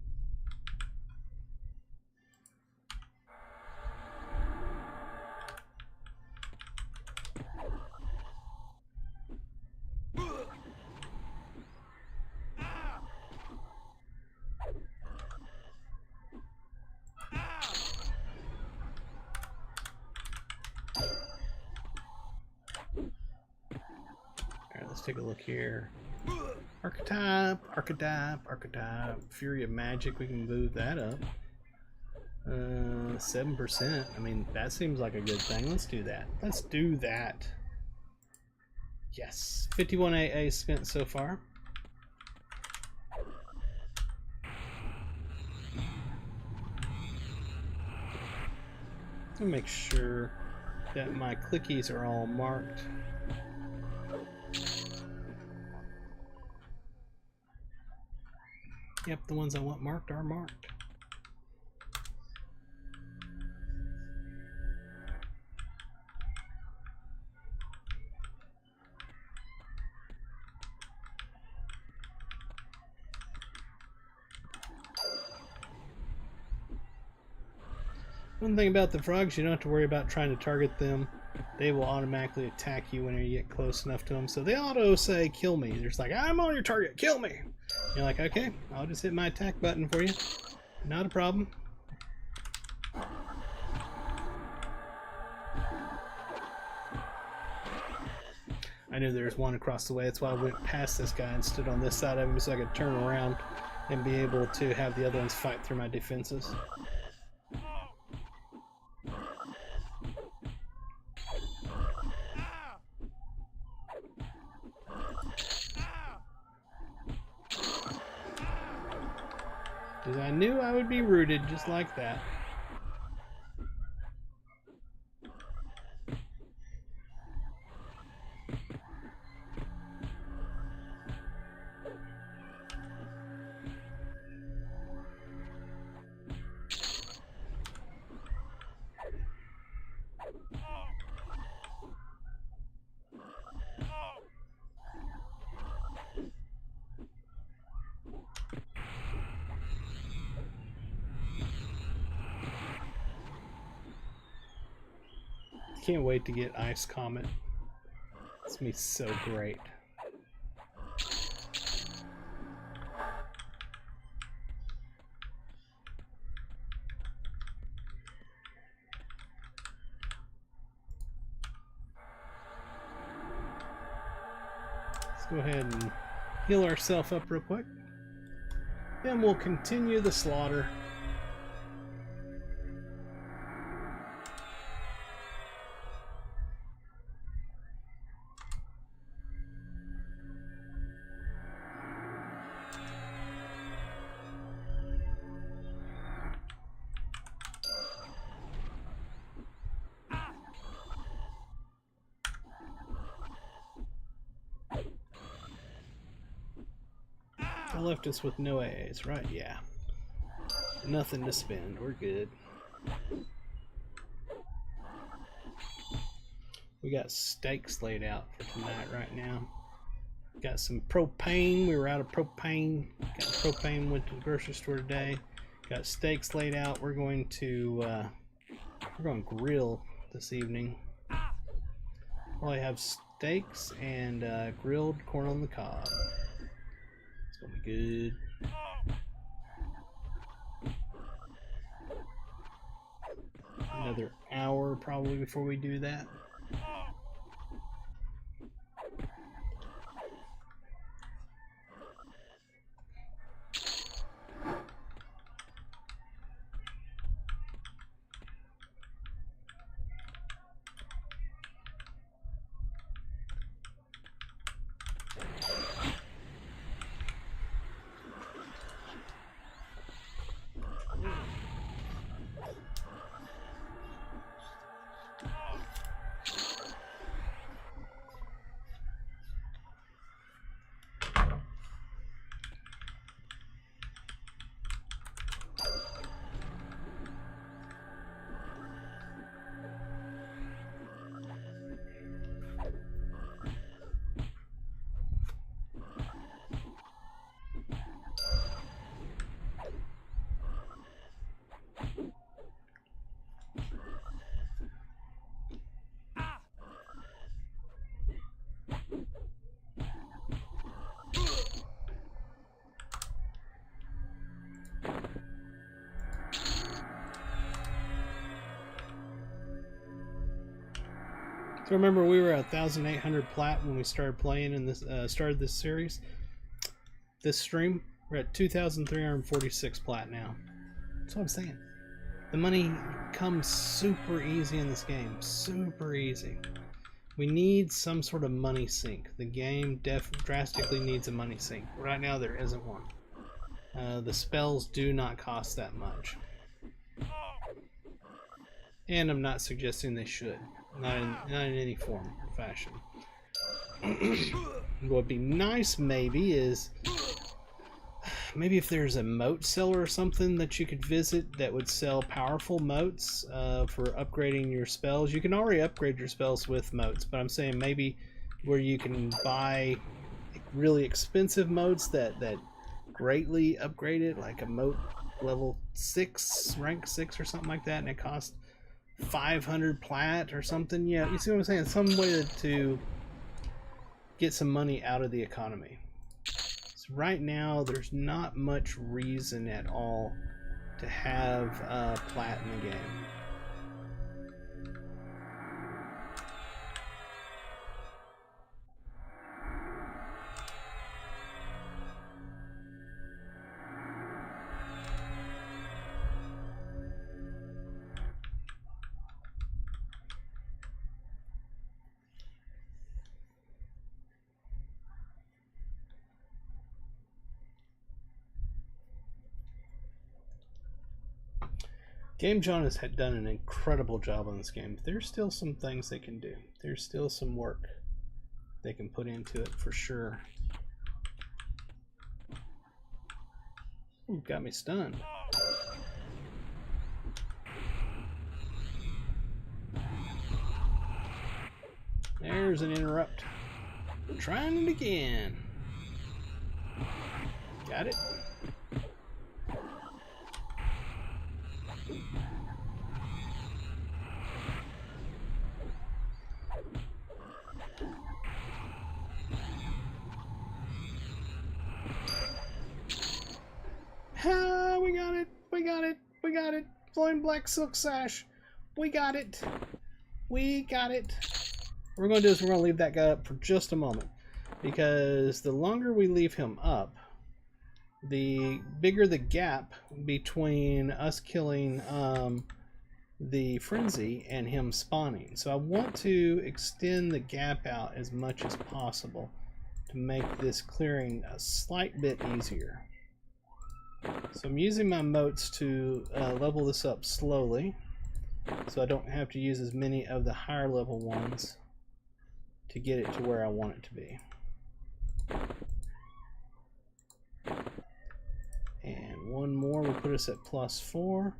Let's take a look here. Archetype. Fury of Magic, we can move that up. 7%. I mean, that seems like a good thing. Let's do that. Let's do that. Yes. 51 AA spent so far. Let me make sure that my clickies are all marked. Yep, the ones I want marked are marked. One thing about the frogs, you don't have to worry about trying to target them. They will automatically attack you whenever you get close enough to them. So they auto say, kill me. They're just like, I'm on your target, kill me. You're like, okay, I'll just hit my attack button for you. Not a problem. I knew there was one across the way. That's why I went past this guy and stood on this side of him so I could turn around and be able to have the other ones fight through my defenses. Because I knew I would be rooted just like that. Can't wait to get Ice Comet. It's gonna be so great. Let's go ahead and heal ourselves up real quick. Then we'll continue the slaughter. That left us with no AAs, right? Yeah. Nothing to spend. We're good. We got steaks laid out for tonight right now. Got some propane. We were out of propane. Got propane. Went to the grocery store today. Got steaks laid out. We're going to grill this evening. Well, I have steaks and grilled corn on the cob. It's gonna be good. Another hour probably before we do that. So remember, we were at 1,800 plat when we started playing in this, started this series, this stream. We're at 2,346 plat now. That's what I'm saying. The money comes super easy in this game, super easy. We need some sort of money sink. The game drastically needs a money sink. Right now, there isn't one. The spells do not cost that much. And I'm not suggesting they should. Not in any form or fashion. What would be nice, maybe, is maybe if there's a moat seller or something that you could visit that would sell powerful moats for upgrading your spells. You can already upgrade your spells with moats, but I'm saying maybe where you can buy really expensive moats that greatly upgrade it, like a moat level 6, rank 6 or something like that, and it costs 500 plat or something. Yeah, you see what I'm saying? Some way to get some money out of the economy. So right now, there's not much reason at all to have plat in the game. Game John has done an incredible job on this game. There's still some things they can do. There's still some work they can put into it for sure. Ooh, got me stunned. There's an interrupt. Trying it again. Got it. Ah, we got it. We got it. We got it. Flowing black silk sash. We got it. We got it. What we're going to do is we're going to leave that guy up for just a moment, because the longer we leave him up, the bigger the gap between us killing the frenzy and him spawning. So I want to extend the gap out as much as possible to make this clearing a slight bit easier. So I'm using my moats to level this up slowly, so I don't have to use as many of the higher level ones to get it to where I want it to be. one more will put us at +4.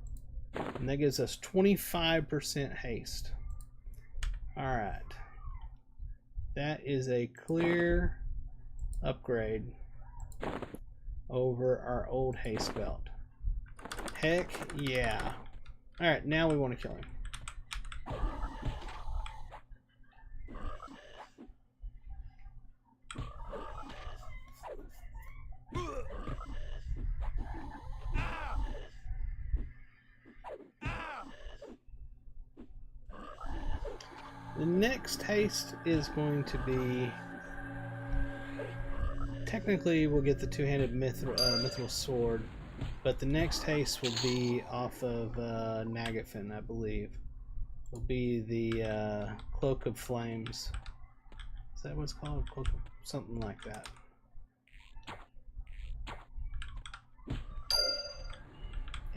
And that gives us 25% haste. Alright. That is a clear upgrade over our old haste belt. Heck yeah. Alright, now we want to kill him. The next haste is going to be... Technically, we'll get the two-handed mithril sword, but the next haste will be off of Nagafen, I believe. Will be the Cloak of Flames. Is that what it's called? Cloak of... something like that.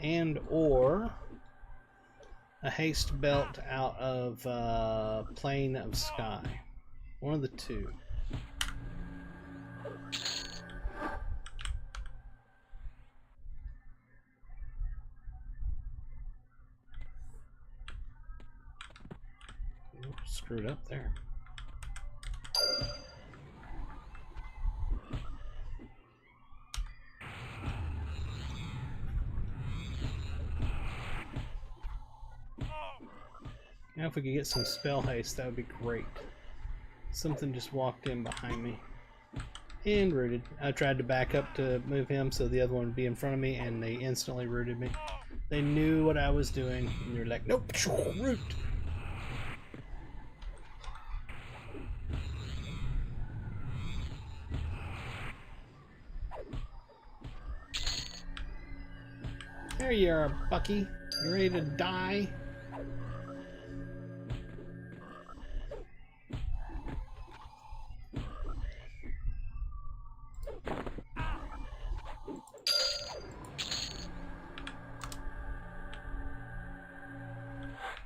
And or a haste belt out of Plane of Sky. One of the two. Ooh, screwed up there. Now if we could get some spell haste, that would be great. Something just walked in behind me. And rooted. I tried to back up to move him so the other one would be in front of me, and they instantly rooted me. They knew what I was doing, and they're like, nope, root! There you are, Bucky. You ready to die?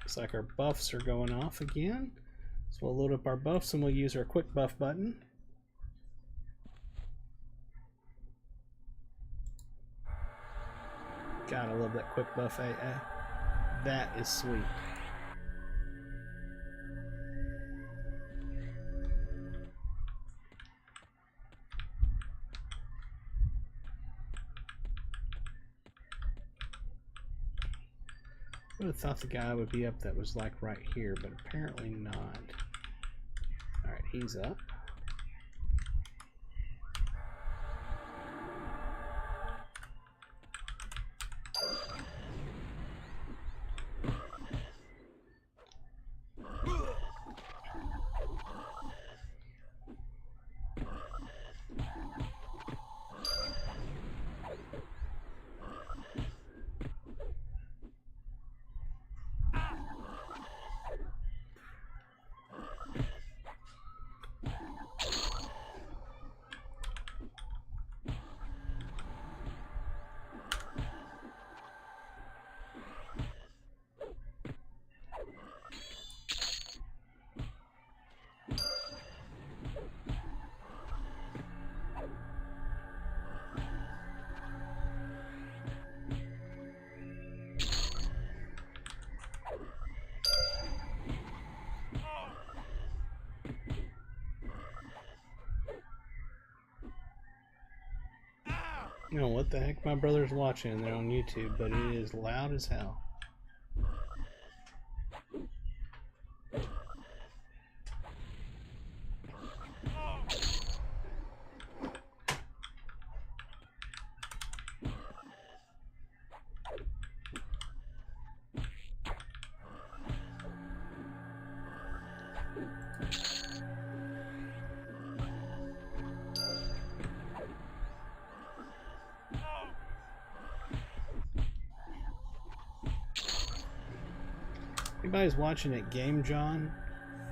Looks like our buffs are going off again. So we'll load up our buffs and we'll use our quick buff button. God, I love that quick buff AA. That is sweet. I would have thought the guy would be up that was like right here, but apparently not. Alright, he's up. You know what the heck my brother's watching? They're on YouTube, but it is loud as hell. Anybody's watching at Game John,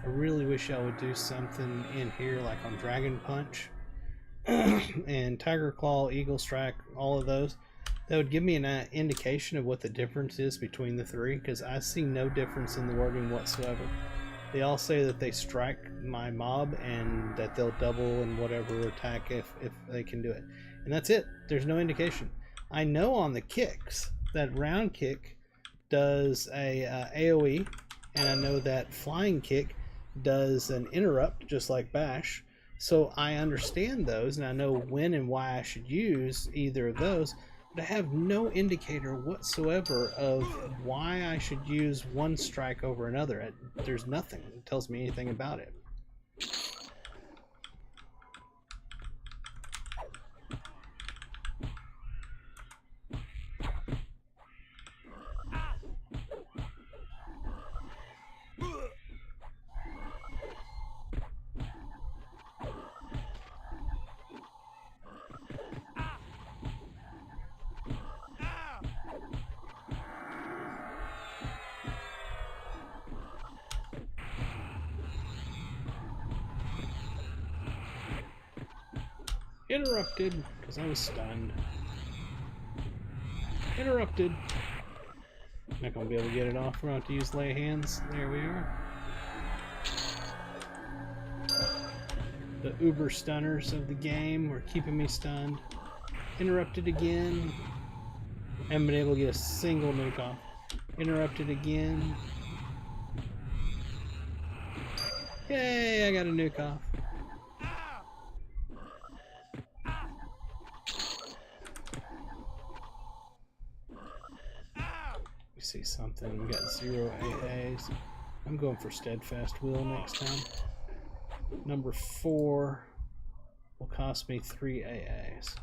I really wish I would do something in here like on Dragon Punch and Tiger Claw, Eagle Strike, all of those. That would give me an indication of what the difference is between the three, because I see no difference in the wording whatsoever. They all say that they strike my mob and that they'll double and whatever attack if they can do it. And that's it. There's no indication. I know on the kicks that round kick does a AoE, and I know that flying kick does an interrupt just like bash. So I understand those, and I know when and why I should use either of those, but I have no indicator whatsoever of why I should use one strike over another. There's nothing that tells me anything about it. Interrupted, because I was stunned. Interrupted. Not going to be able to get it off. We're going to have to use lay hands. There we are. The uber stunners of the game were keeping me stunned. Interrupted again. Haven't been able to get a single nuke off. Interrupted again. Yay, I got a nuke off. We see something. We got 0 AAs. I'm going for Steadfast Will next time. Number 4 will cost me 3 AAs.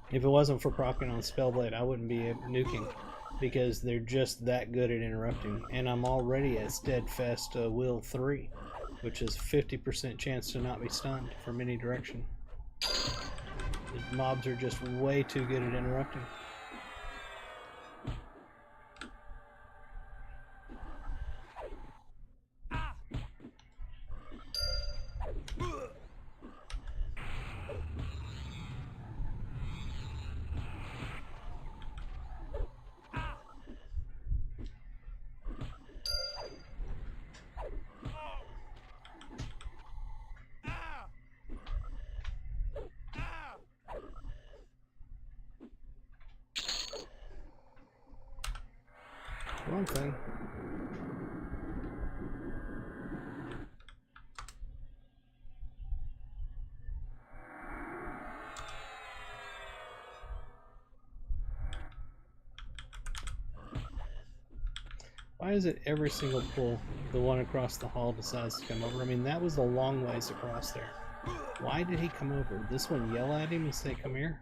If it wasn't for proccing on Spellblade, I wouldn't be nuking, because they're just that good at interrupting. And I'm already at Steadfast Will 3, which is 50% chance to not be stunned from any direction. The mobs are just way too good at interrupting. Wrong thing. Why is it every single pull the one across the hall decides to come over? I mean, that was a long ways across there. Why did he come over? Did this one yell at him and say, "Come here"?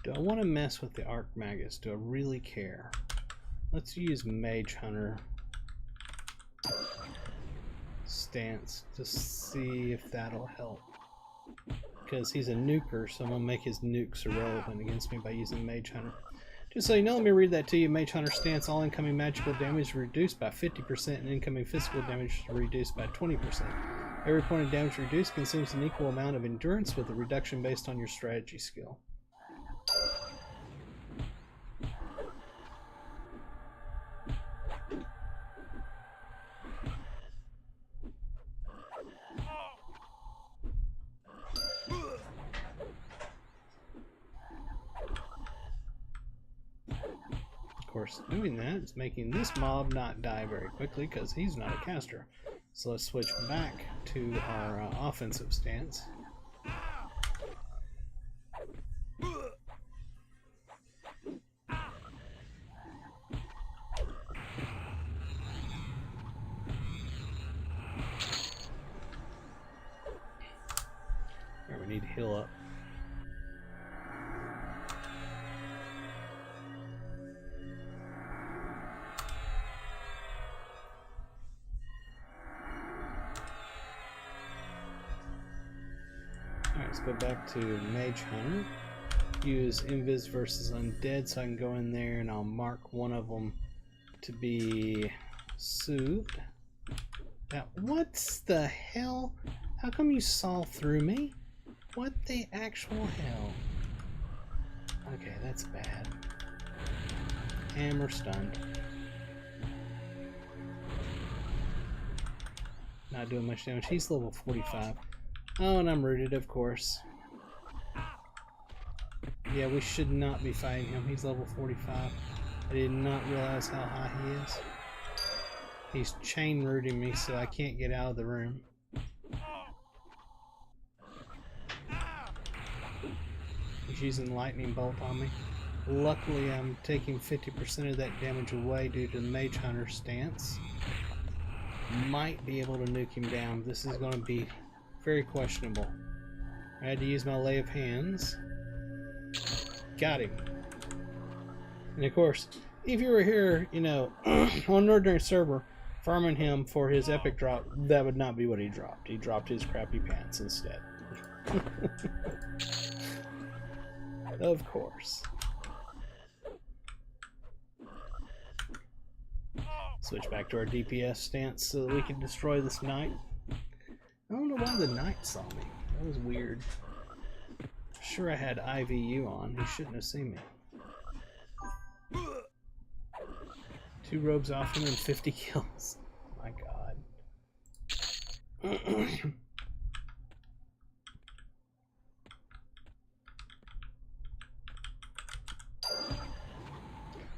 Do I want to mess with the Arc Magus? Do I really care? Let's use Mage Hunter stance to see if that'll help. Because he's a nuker, so I'm going to make his nukes irrelevant against me by using Mage Hunter. Just so you know, let me read that to you. Mage Hunter stance: all incoming magical damage is reduced by 50% and incoming physical damage is reduced by 20%. Every point of damage reduced consumes an equal amount of endurance with a reduction based on your strategy skill. Of course, doing that is making this mob not die very quickly because he's not a caster. So let's switch back to our offensive stance. Here, we need to heal up. Alright, let's go back to Mage Hunter. Use Invis versus Undead so I can go in there and I'll mark one of them to be soothed. Now, what's the hell? How come you saw through me? What the actual hell? Okay, that's bad. And we're stunned. Not doing much damage. He's level 45. Oh, and I'm rooted, of course. Yeah, we should not be fighting him. He's level 45. I did not realize how high he is. He's chain rooting me, so I can't get out of the room. He's using lightning bolt on me. Luckily, I'm taking 50% of that damage away due to the Mage Hunter stance. Might be able to nuke him down. This is going to be very questionable. I had to use my Lay of Hands. Got him. And of course, if you were here, you know, on an ordinary server, farming him for his epic drop, that would not be what he dropped. He dropped his crappy pants instead. Of course. Switch back to our DPS stance so that we can destroy this knight. I don't know why the knight saw me. That was weird. Sure, I had IVU on. He shouldn't have seen me. 2 robes off him and 50 kills. My God.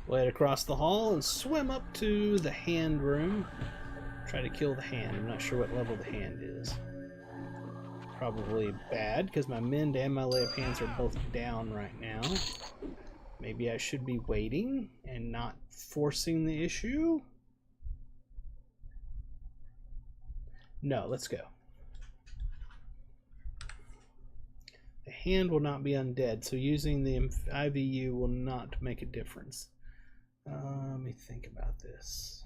We'll head across the hall and swim up to the hand room. Try to kill the hand. I'm not sure what level the hand is. Probably bad, because my Mend and my Lay of Hands are both down right now. Maybe I should be waiting and not forcing the issue? No, let's go. The hand will not be undead, so using the IVU will not make a difference. Let me think about this.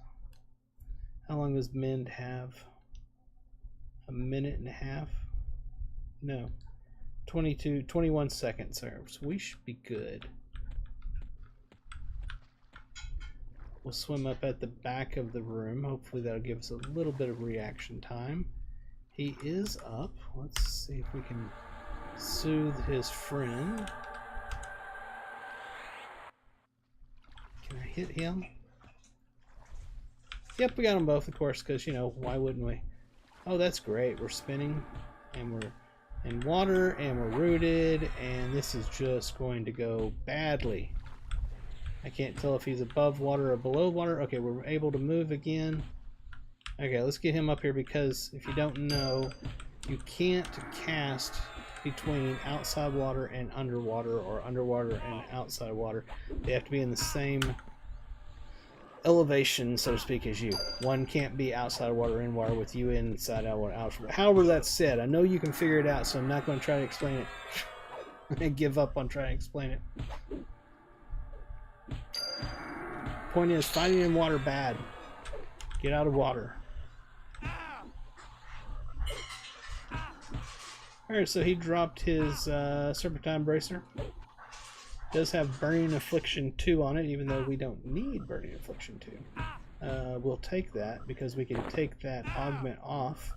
How long does Mend have? A minute and a half? No. 21 seconds. So we should be good. We'll swim up at the back of the room. Hopefully that'll give us a little bit of reaction time. He is up. Let's see if we can soothe his friend. Can I hit him? Yep, we got them both, of course, because, you know, why wouldn't we? Oh, that's great. We're spinning, and we're in water, and we're rooted, and this is just going to go badly. I can't tell if he's above water or below water. Okay, we're able to move again. Okay, let's get him up here, because if you don't know, you can't cast between outside water and underwater, or underwater and outside water. They have to be in the same elevation, so to speak, as you. One can't be outside water, in water, with you inside out water, outside. However that's said, I know you can figure it out, so I'm not going to try to explain it. I give up on trying to explain it. Point is, fighting in water bad. Get out of water. Alright, so he dropped his Serpentine Bracer. Does have Burning Affliction 2 on it, even though we don't need Burning Affliction 2. We'll take that, because we can take that augment off.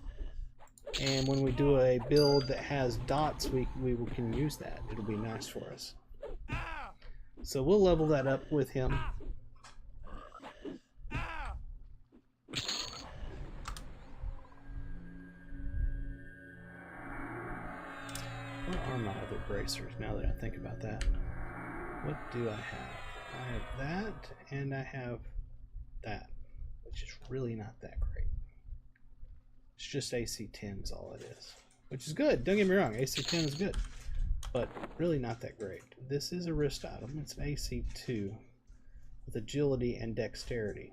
And when we do a build that has dots, we can use that. It'll be nice for us. So we'll level that up with him. What are my other bracers, now that I think about that? What do I have? I have that, and I have that, which is really not that great. It's just AC 10 is all it is, which is good. Don't get me wrong, AC 10 is good, but really not that great. This is a wrist item. It's an AC 2 with agility and dexterity.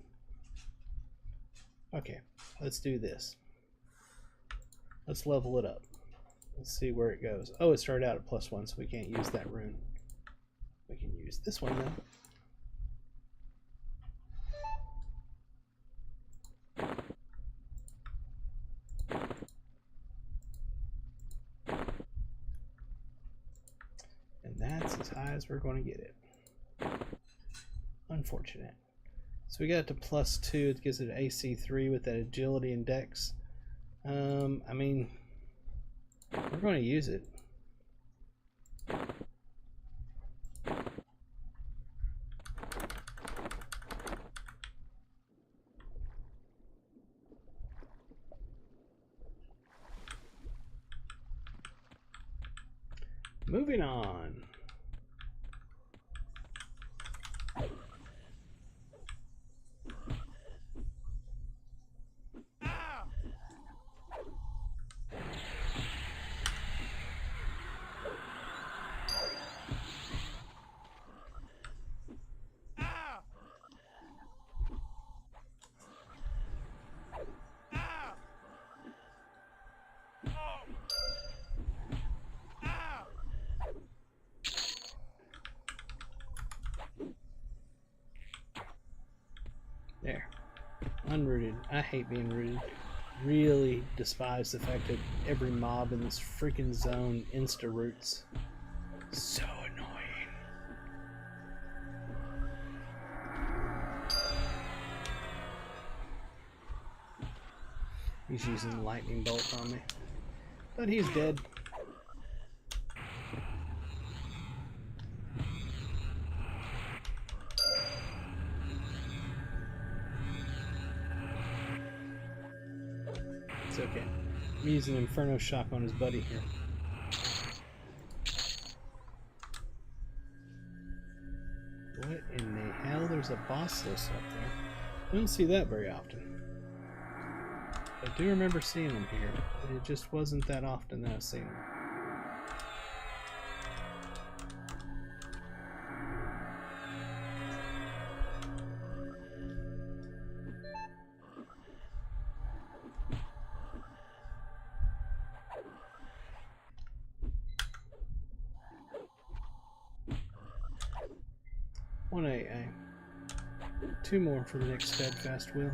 Okay, let's do this. Let's level it up. Let's see where it goes. Oh, it started out at +1, so we can't use that rune. We can use this one though. And that's as high as we're going to get it. Unfortunate. So we got it to +2. It gives it an AC 3 with that agility and dex. I mean, we're going to use it. Moving on. There. Unrooted. I hate being rooted. Really despise the fact that every mob in this freaking zone insta-roots. So annoying. He's using lightning bolt on me. But he's dead. It's okay. I'm using Inferno Shock on his buddy here. What in the hell? There's a Bossless up there. I don't see that very often. I do remember seeing them here. It just wasn't that often that I've seen them. One AA. 2 more for the next steadfast will.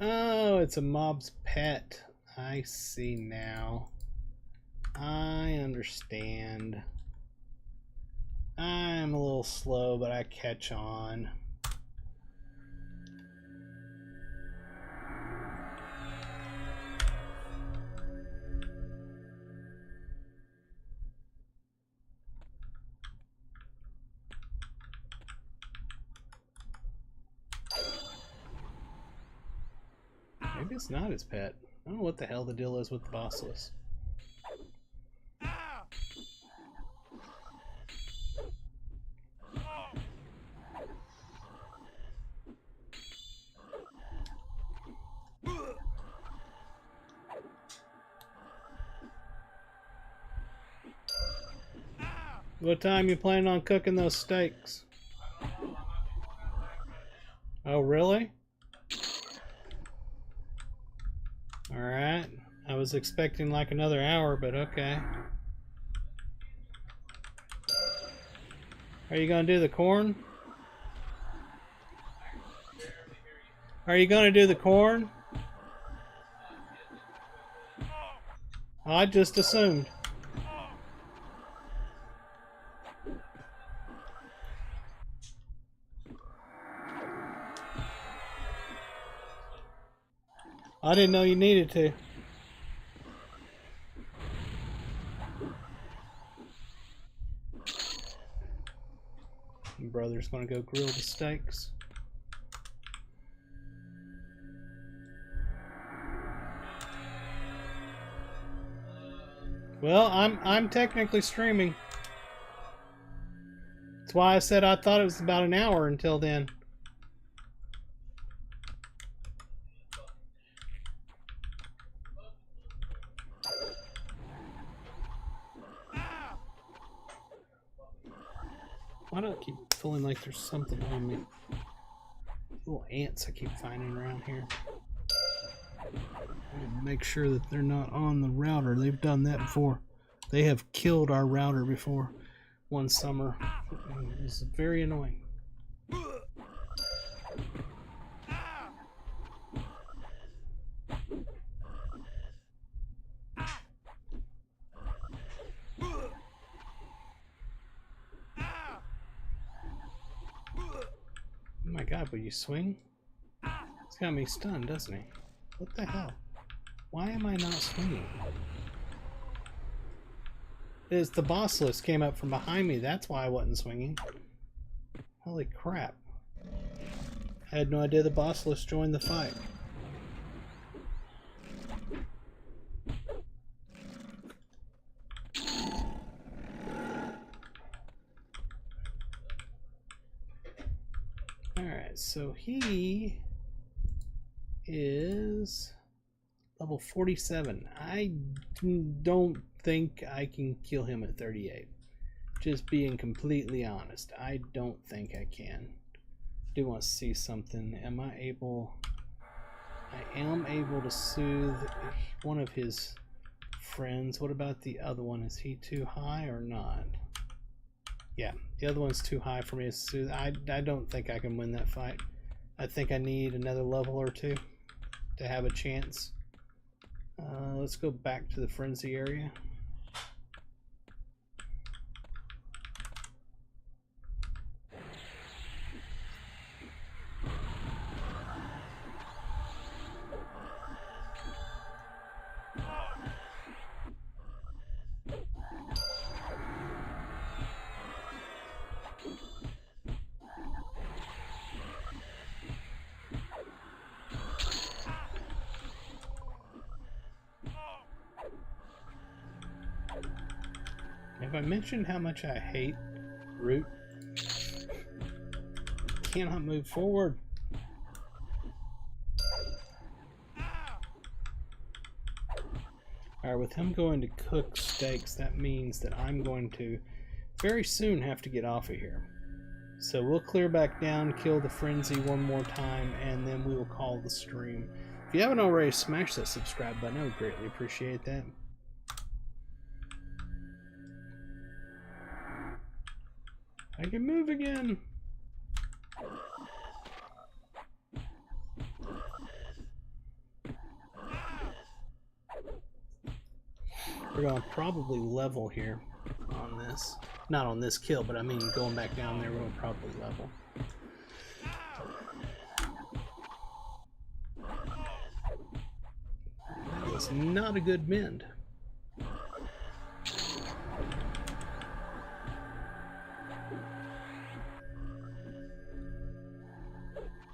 Oh, it's a mob's pet. I see now. I understand. I'm a little slow, but I catch on. Maybe it's not his pet. I don't know what the hell the deal is with the Bossless. What time you planning on cooking those steaks? Oh, really? Alright. I was expecting like another hour, but okay. Are you gonna do the corn? Are you gonna do the corn? I just assumed. I didn't know you needed to. Your brother's gonna go grill the steaks. Well, I'm technically streaming. That's why I said I thought it was about an hour until then. Why do I keep feeling like there's something on me? Little ants I keep finding around here. Make sure that they're not on the router. They've done that before. They have killed our router before one summer. It was very annoying. Oh my god, will you swing? He's got me stunned, doesn't he? What the hell? Why am I not swinging? It's the boss list came up from behind me. That's why I wasn't swinging. Holy crap. I had no idea the boss list joined the fight. Alright, so he is level 47. I don't think I can kill him at 38. Just being completely honest, I don't think I can. Do want to see something. Am I able? I am able to soothe one of his friends. What about the other one? Is he too high or not? Yeah, the other one's too high for me to soothe. I don't think I can win that fight. I think I need another level or two to have a chance. Let's go back to the frenzy area. Have I mentioned how much I hate root? Cannot move forward. Alright, with him going to cook steaks, that means that I'm going to very soon have to get off of here. So we'll clear back down, kill the frenzy one more time, and then we will call the stream. If you haven't already, smash that subscribe button. I would greatly appreciate that. I can move again. We're going to probably level here on this. Not on this kill, but I mean going back down there, we're going to probably level. That was not a good mend.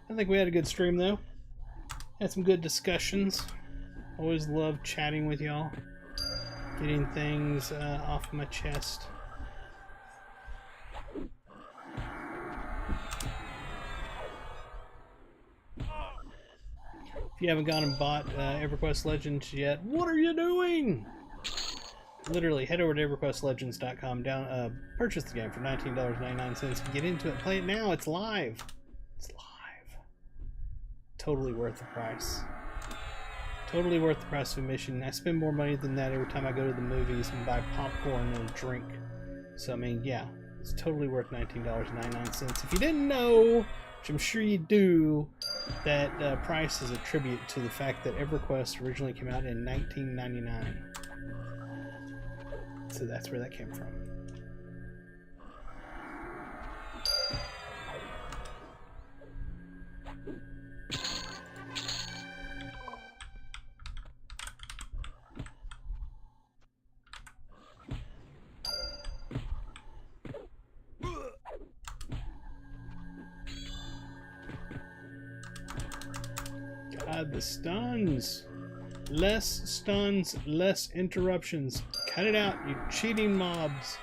I think we had a good stream though. Had some good discussions. Always love chatting with y'all. Getting things off my chest. If you haven't gone and bought EverQuest Legends yet, what are you doing? Literally, head over to EverQuestLegends.com. Purchase the game for $19.99. Get into it, play it now. It's live. It's live. Totally worth the price. Totally worth the price of admission. I spend more money than that every time I go to the movies and buy popcorn and a drink. So I mean, yeah, it's totally worth $19.99. If you didn't know, which I'm sure you do, that price is a tribute to the fact that EverQuest originally came out in 1999. So that's where that came from. God, the stuns. Less stuns, less interruptions. Cut it out, you cheating mobs.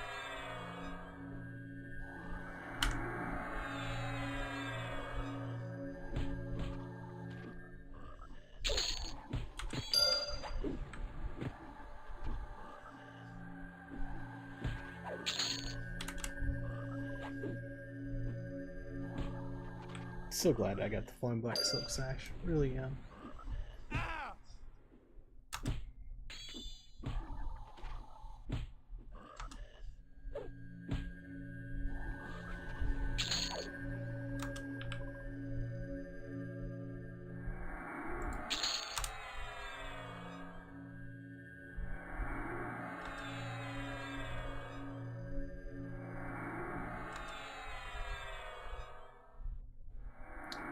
So glad I got the flowing black silk sash. Really am.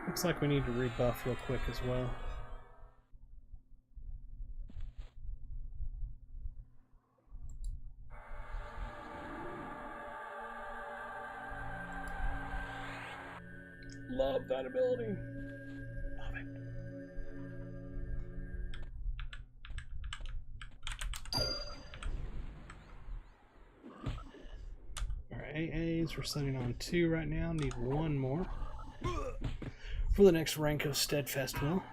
Looks like we need to rebuff real quick as well. Love that ability. Love it. Alright, AAs, we're setting on 2 right now. Need 1 more for the next rank of Steadfast Will.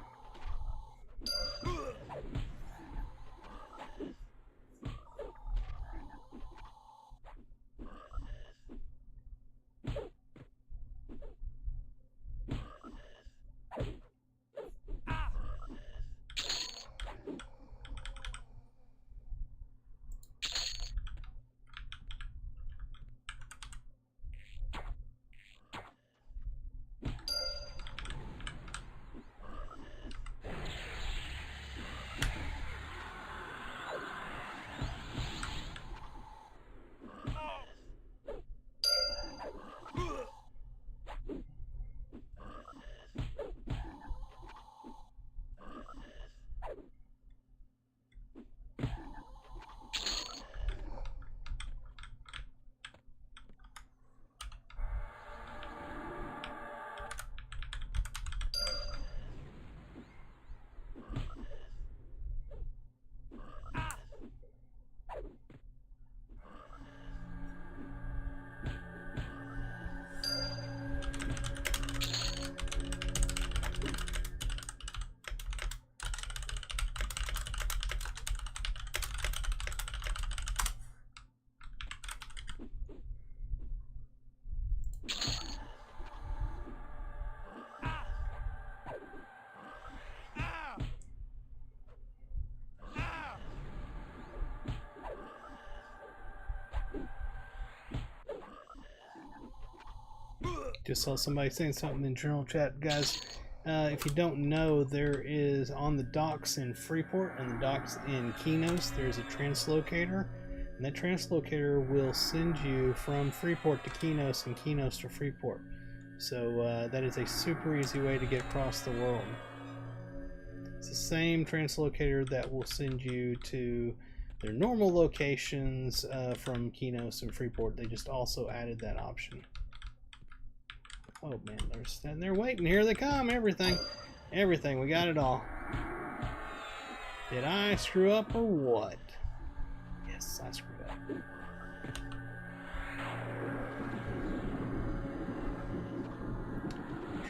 Just saw somebody saying something in general chat, guys. If you don't know, there is on the docks in Freeport and the docks in Kinos, there's a translocator, and that translocator will send you from Freeport to Kinos and Kinos to Freeport. So that is a super easy way to get across the world. It's the same translocator that will send you to their normal locations from Kinos and Freeport. They just also added that option. Oh man, they're standing there waiting. Here they come. Everything. Everything. We got it all. Did I screw up or what? Yes, I screwed up.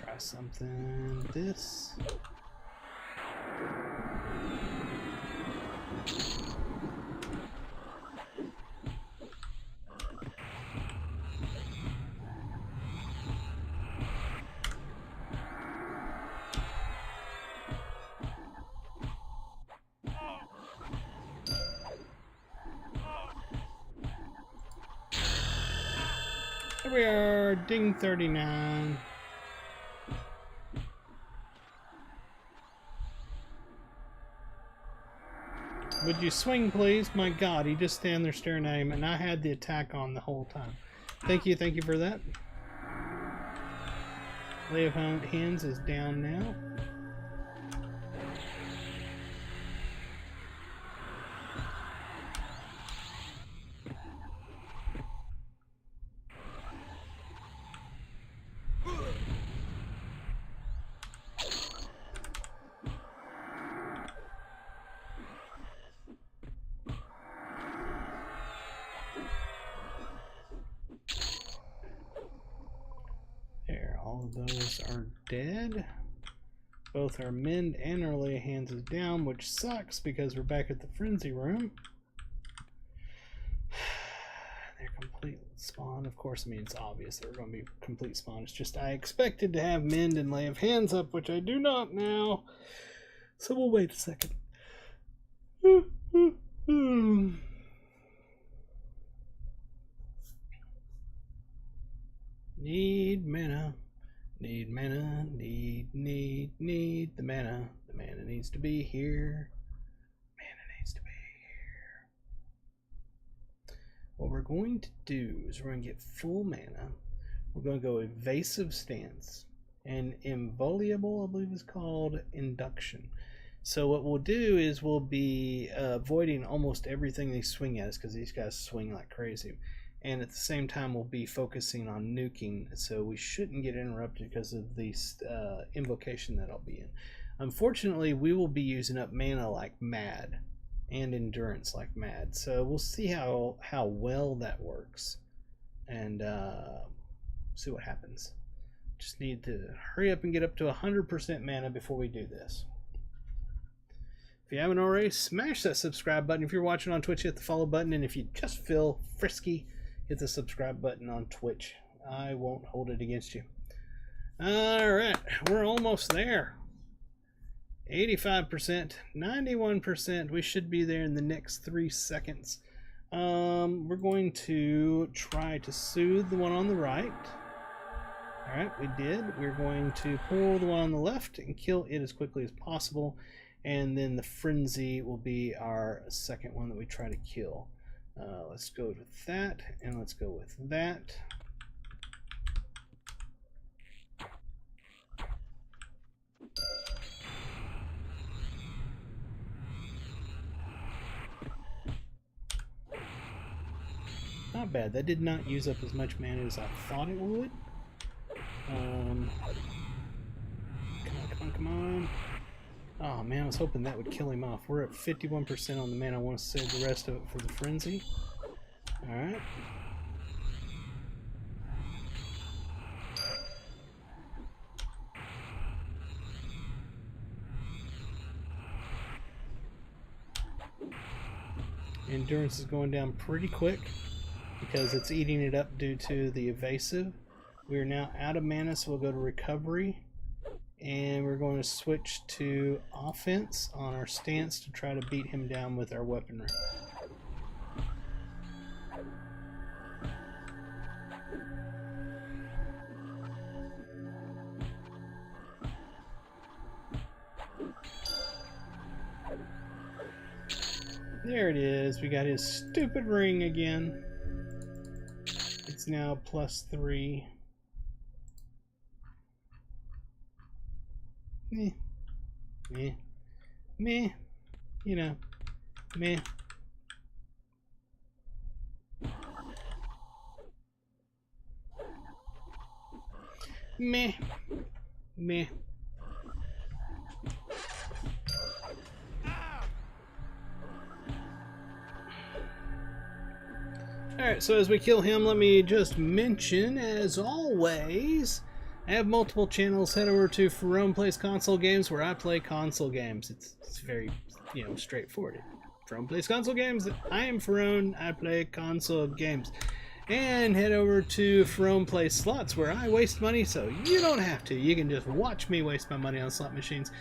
Try something. This. Here we are, ding 39. Would you swing, please? My God, he just stand there staring at him, and I had the attack on the whole time. Thank you for that. Lay of Hands is down now. of those are dead. Both our mend and our lay of hands is down, which sucks because we're back at the frenzy room. They're complete spawn. Of course, I mean, it's obvious they're going to be complete spawn. It's just I expected to have mend and lay of hands up, which I do not now. So we'll wait a second. Need mana. Need mana. Need the mana. The mana needs to be here. Mana needs to be here. What we're going to do is we're going to get full mana. We're going to go evasive stance. And inviolable, I believe is called induction. So what we'll do is we'll be avoiding almost everything they swing at us because these guys swing like crazy. And at the same time we'll be focusing on nuking, so we shouldn't get interrupted because of the invocation that I'll be in. Unfortunately, we will be using up mana like mad and endurance like mad. So we'll see how well that works and see what happens. Just need to hurry up and get up to 100% mana before we do this. If you haven't already, smash that subscribe button. If you're watching on Twitch, hit the follow button. And if you just feel frisky, hit the subscribe button on Twitch. I won't hold it against you. Alright, we're almost there. 85%, 91%. We should be there in the next 3 seconds. We're going to try to soothe the one on the right. Alright, we did. We're going to pull the one on the left and kill it as quickly as possible. And then the frenzy will be our second one that we try to kill. Let's go with that, and let's go with that. Not bad. That did not use up as much mana as I thought it would. Come on, come on. Oh man, I was hoping that would kill him off. We're at 51% on the mana. I want to save the rest of it for the frenzy. Alright. Endurance is going down pretty quick because it's eating it up due to the evasive. We are now out of mana, so we'll go to recovery. And we're going to switch to offense on our stance to try to beat him down with our weaponry. There it is. We got his stupid ring again. It's now +3. Meh. Meh. Meh. You know. Meh. Meh. Meh. Alright, so as we kill him, let me just mention, as always, I have multiple channels. Head over to Ferone Plays Console Games, where I play console games. It's very, straightforward. Ferone Plays Console Games. I am Ferone. I play console games. And head over to Ferone Plays Slots, where I waste money, so you don't have to. You can just watch me waste my money on slot machines.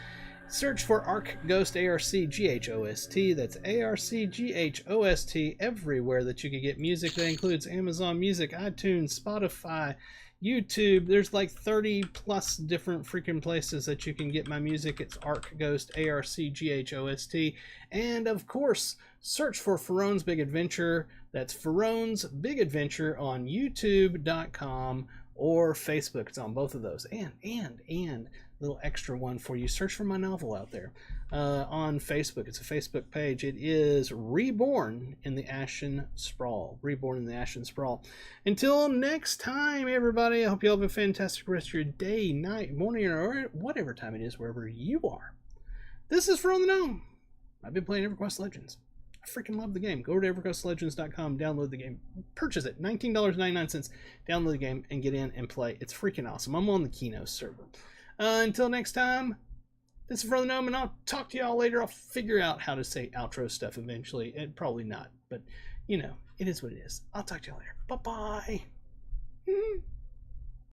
Search for Arc Ghost, ARCGHOST. That's ARCGHOST everywhere that you can get music. That includes Amazon Music, iTunes, Spotify, YouTube. There's like 30 plus different freaking places that you can get my music. It's Arc Ghost, ARCGHOST. And of course, search for Ferone's Big Adventure. That's Ferone's Big Adventure on YouTube.com or Facebook. It's on both of those. And little extra one for you. Search for my novel out there on Facebook. It's a Facebook page. It is Reborn in the Ashen Sprawl. Reborn in the Ashen Sprawl. Until next time, everybody, I hope you all have a fantastic rest of your day, night, morning, or whatever time it is, wherever you are. This is From the Gnome. I've been playing EverQuest Legends. I freaking love the game. Go to EverQuestLegends.com, download the game, purchase it, $19.99. Download the game and get in and play. It's freaking awesome. I'm on the Kino server. Until next time, this is Brother Gnome, and I'll talk to y'all later. I'll figure out how to say outro stuff eventually. And probably not, but you know, it is what it is. I'll talk to y'all later. Bye-bye.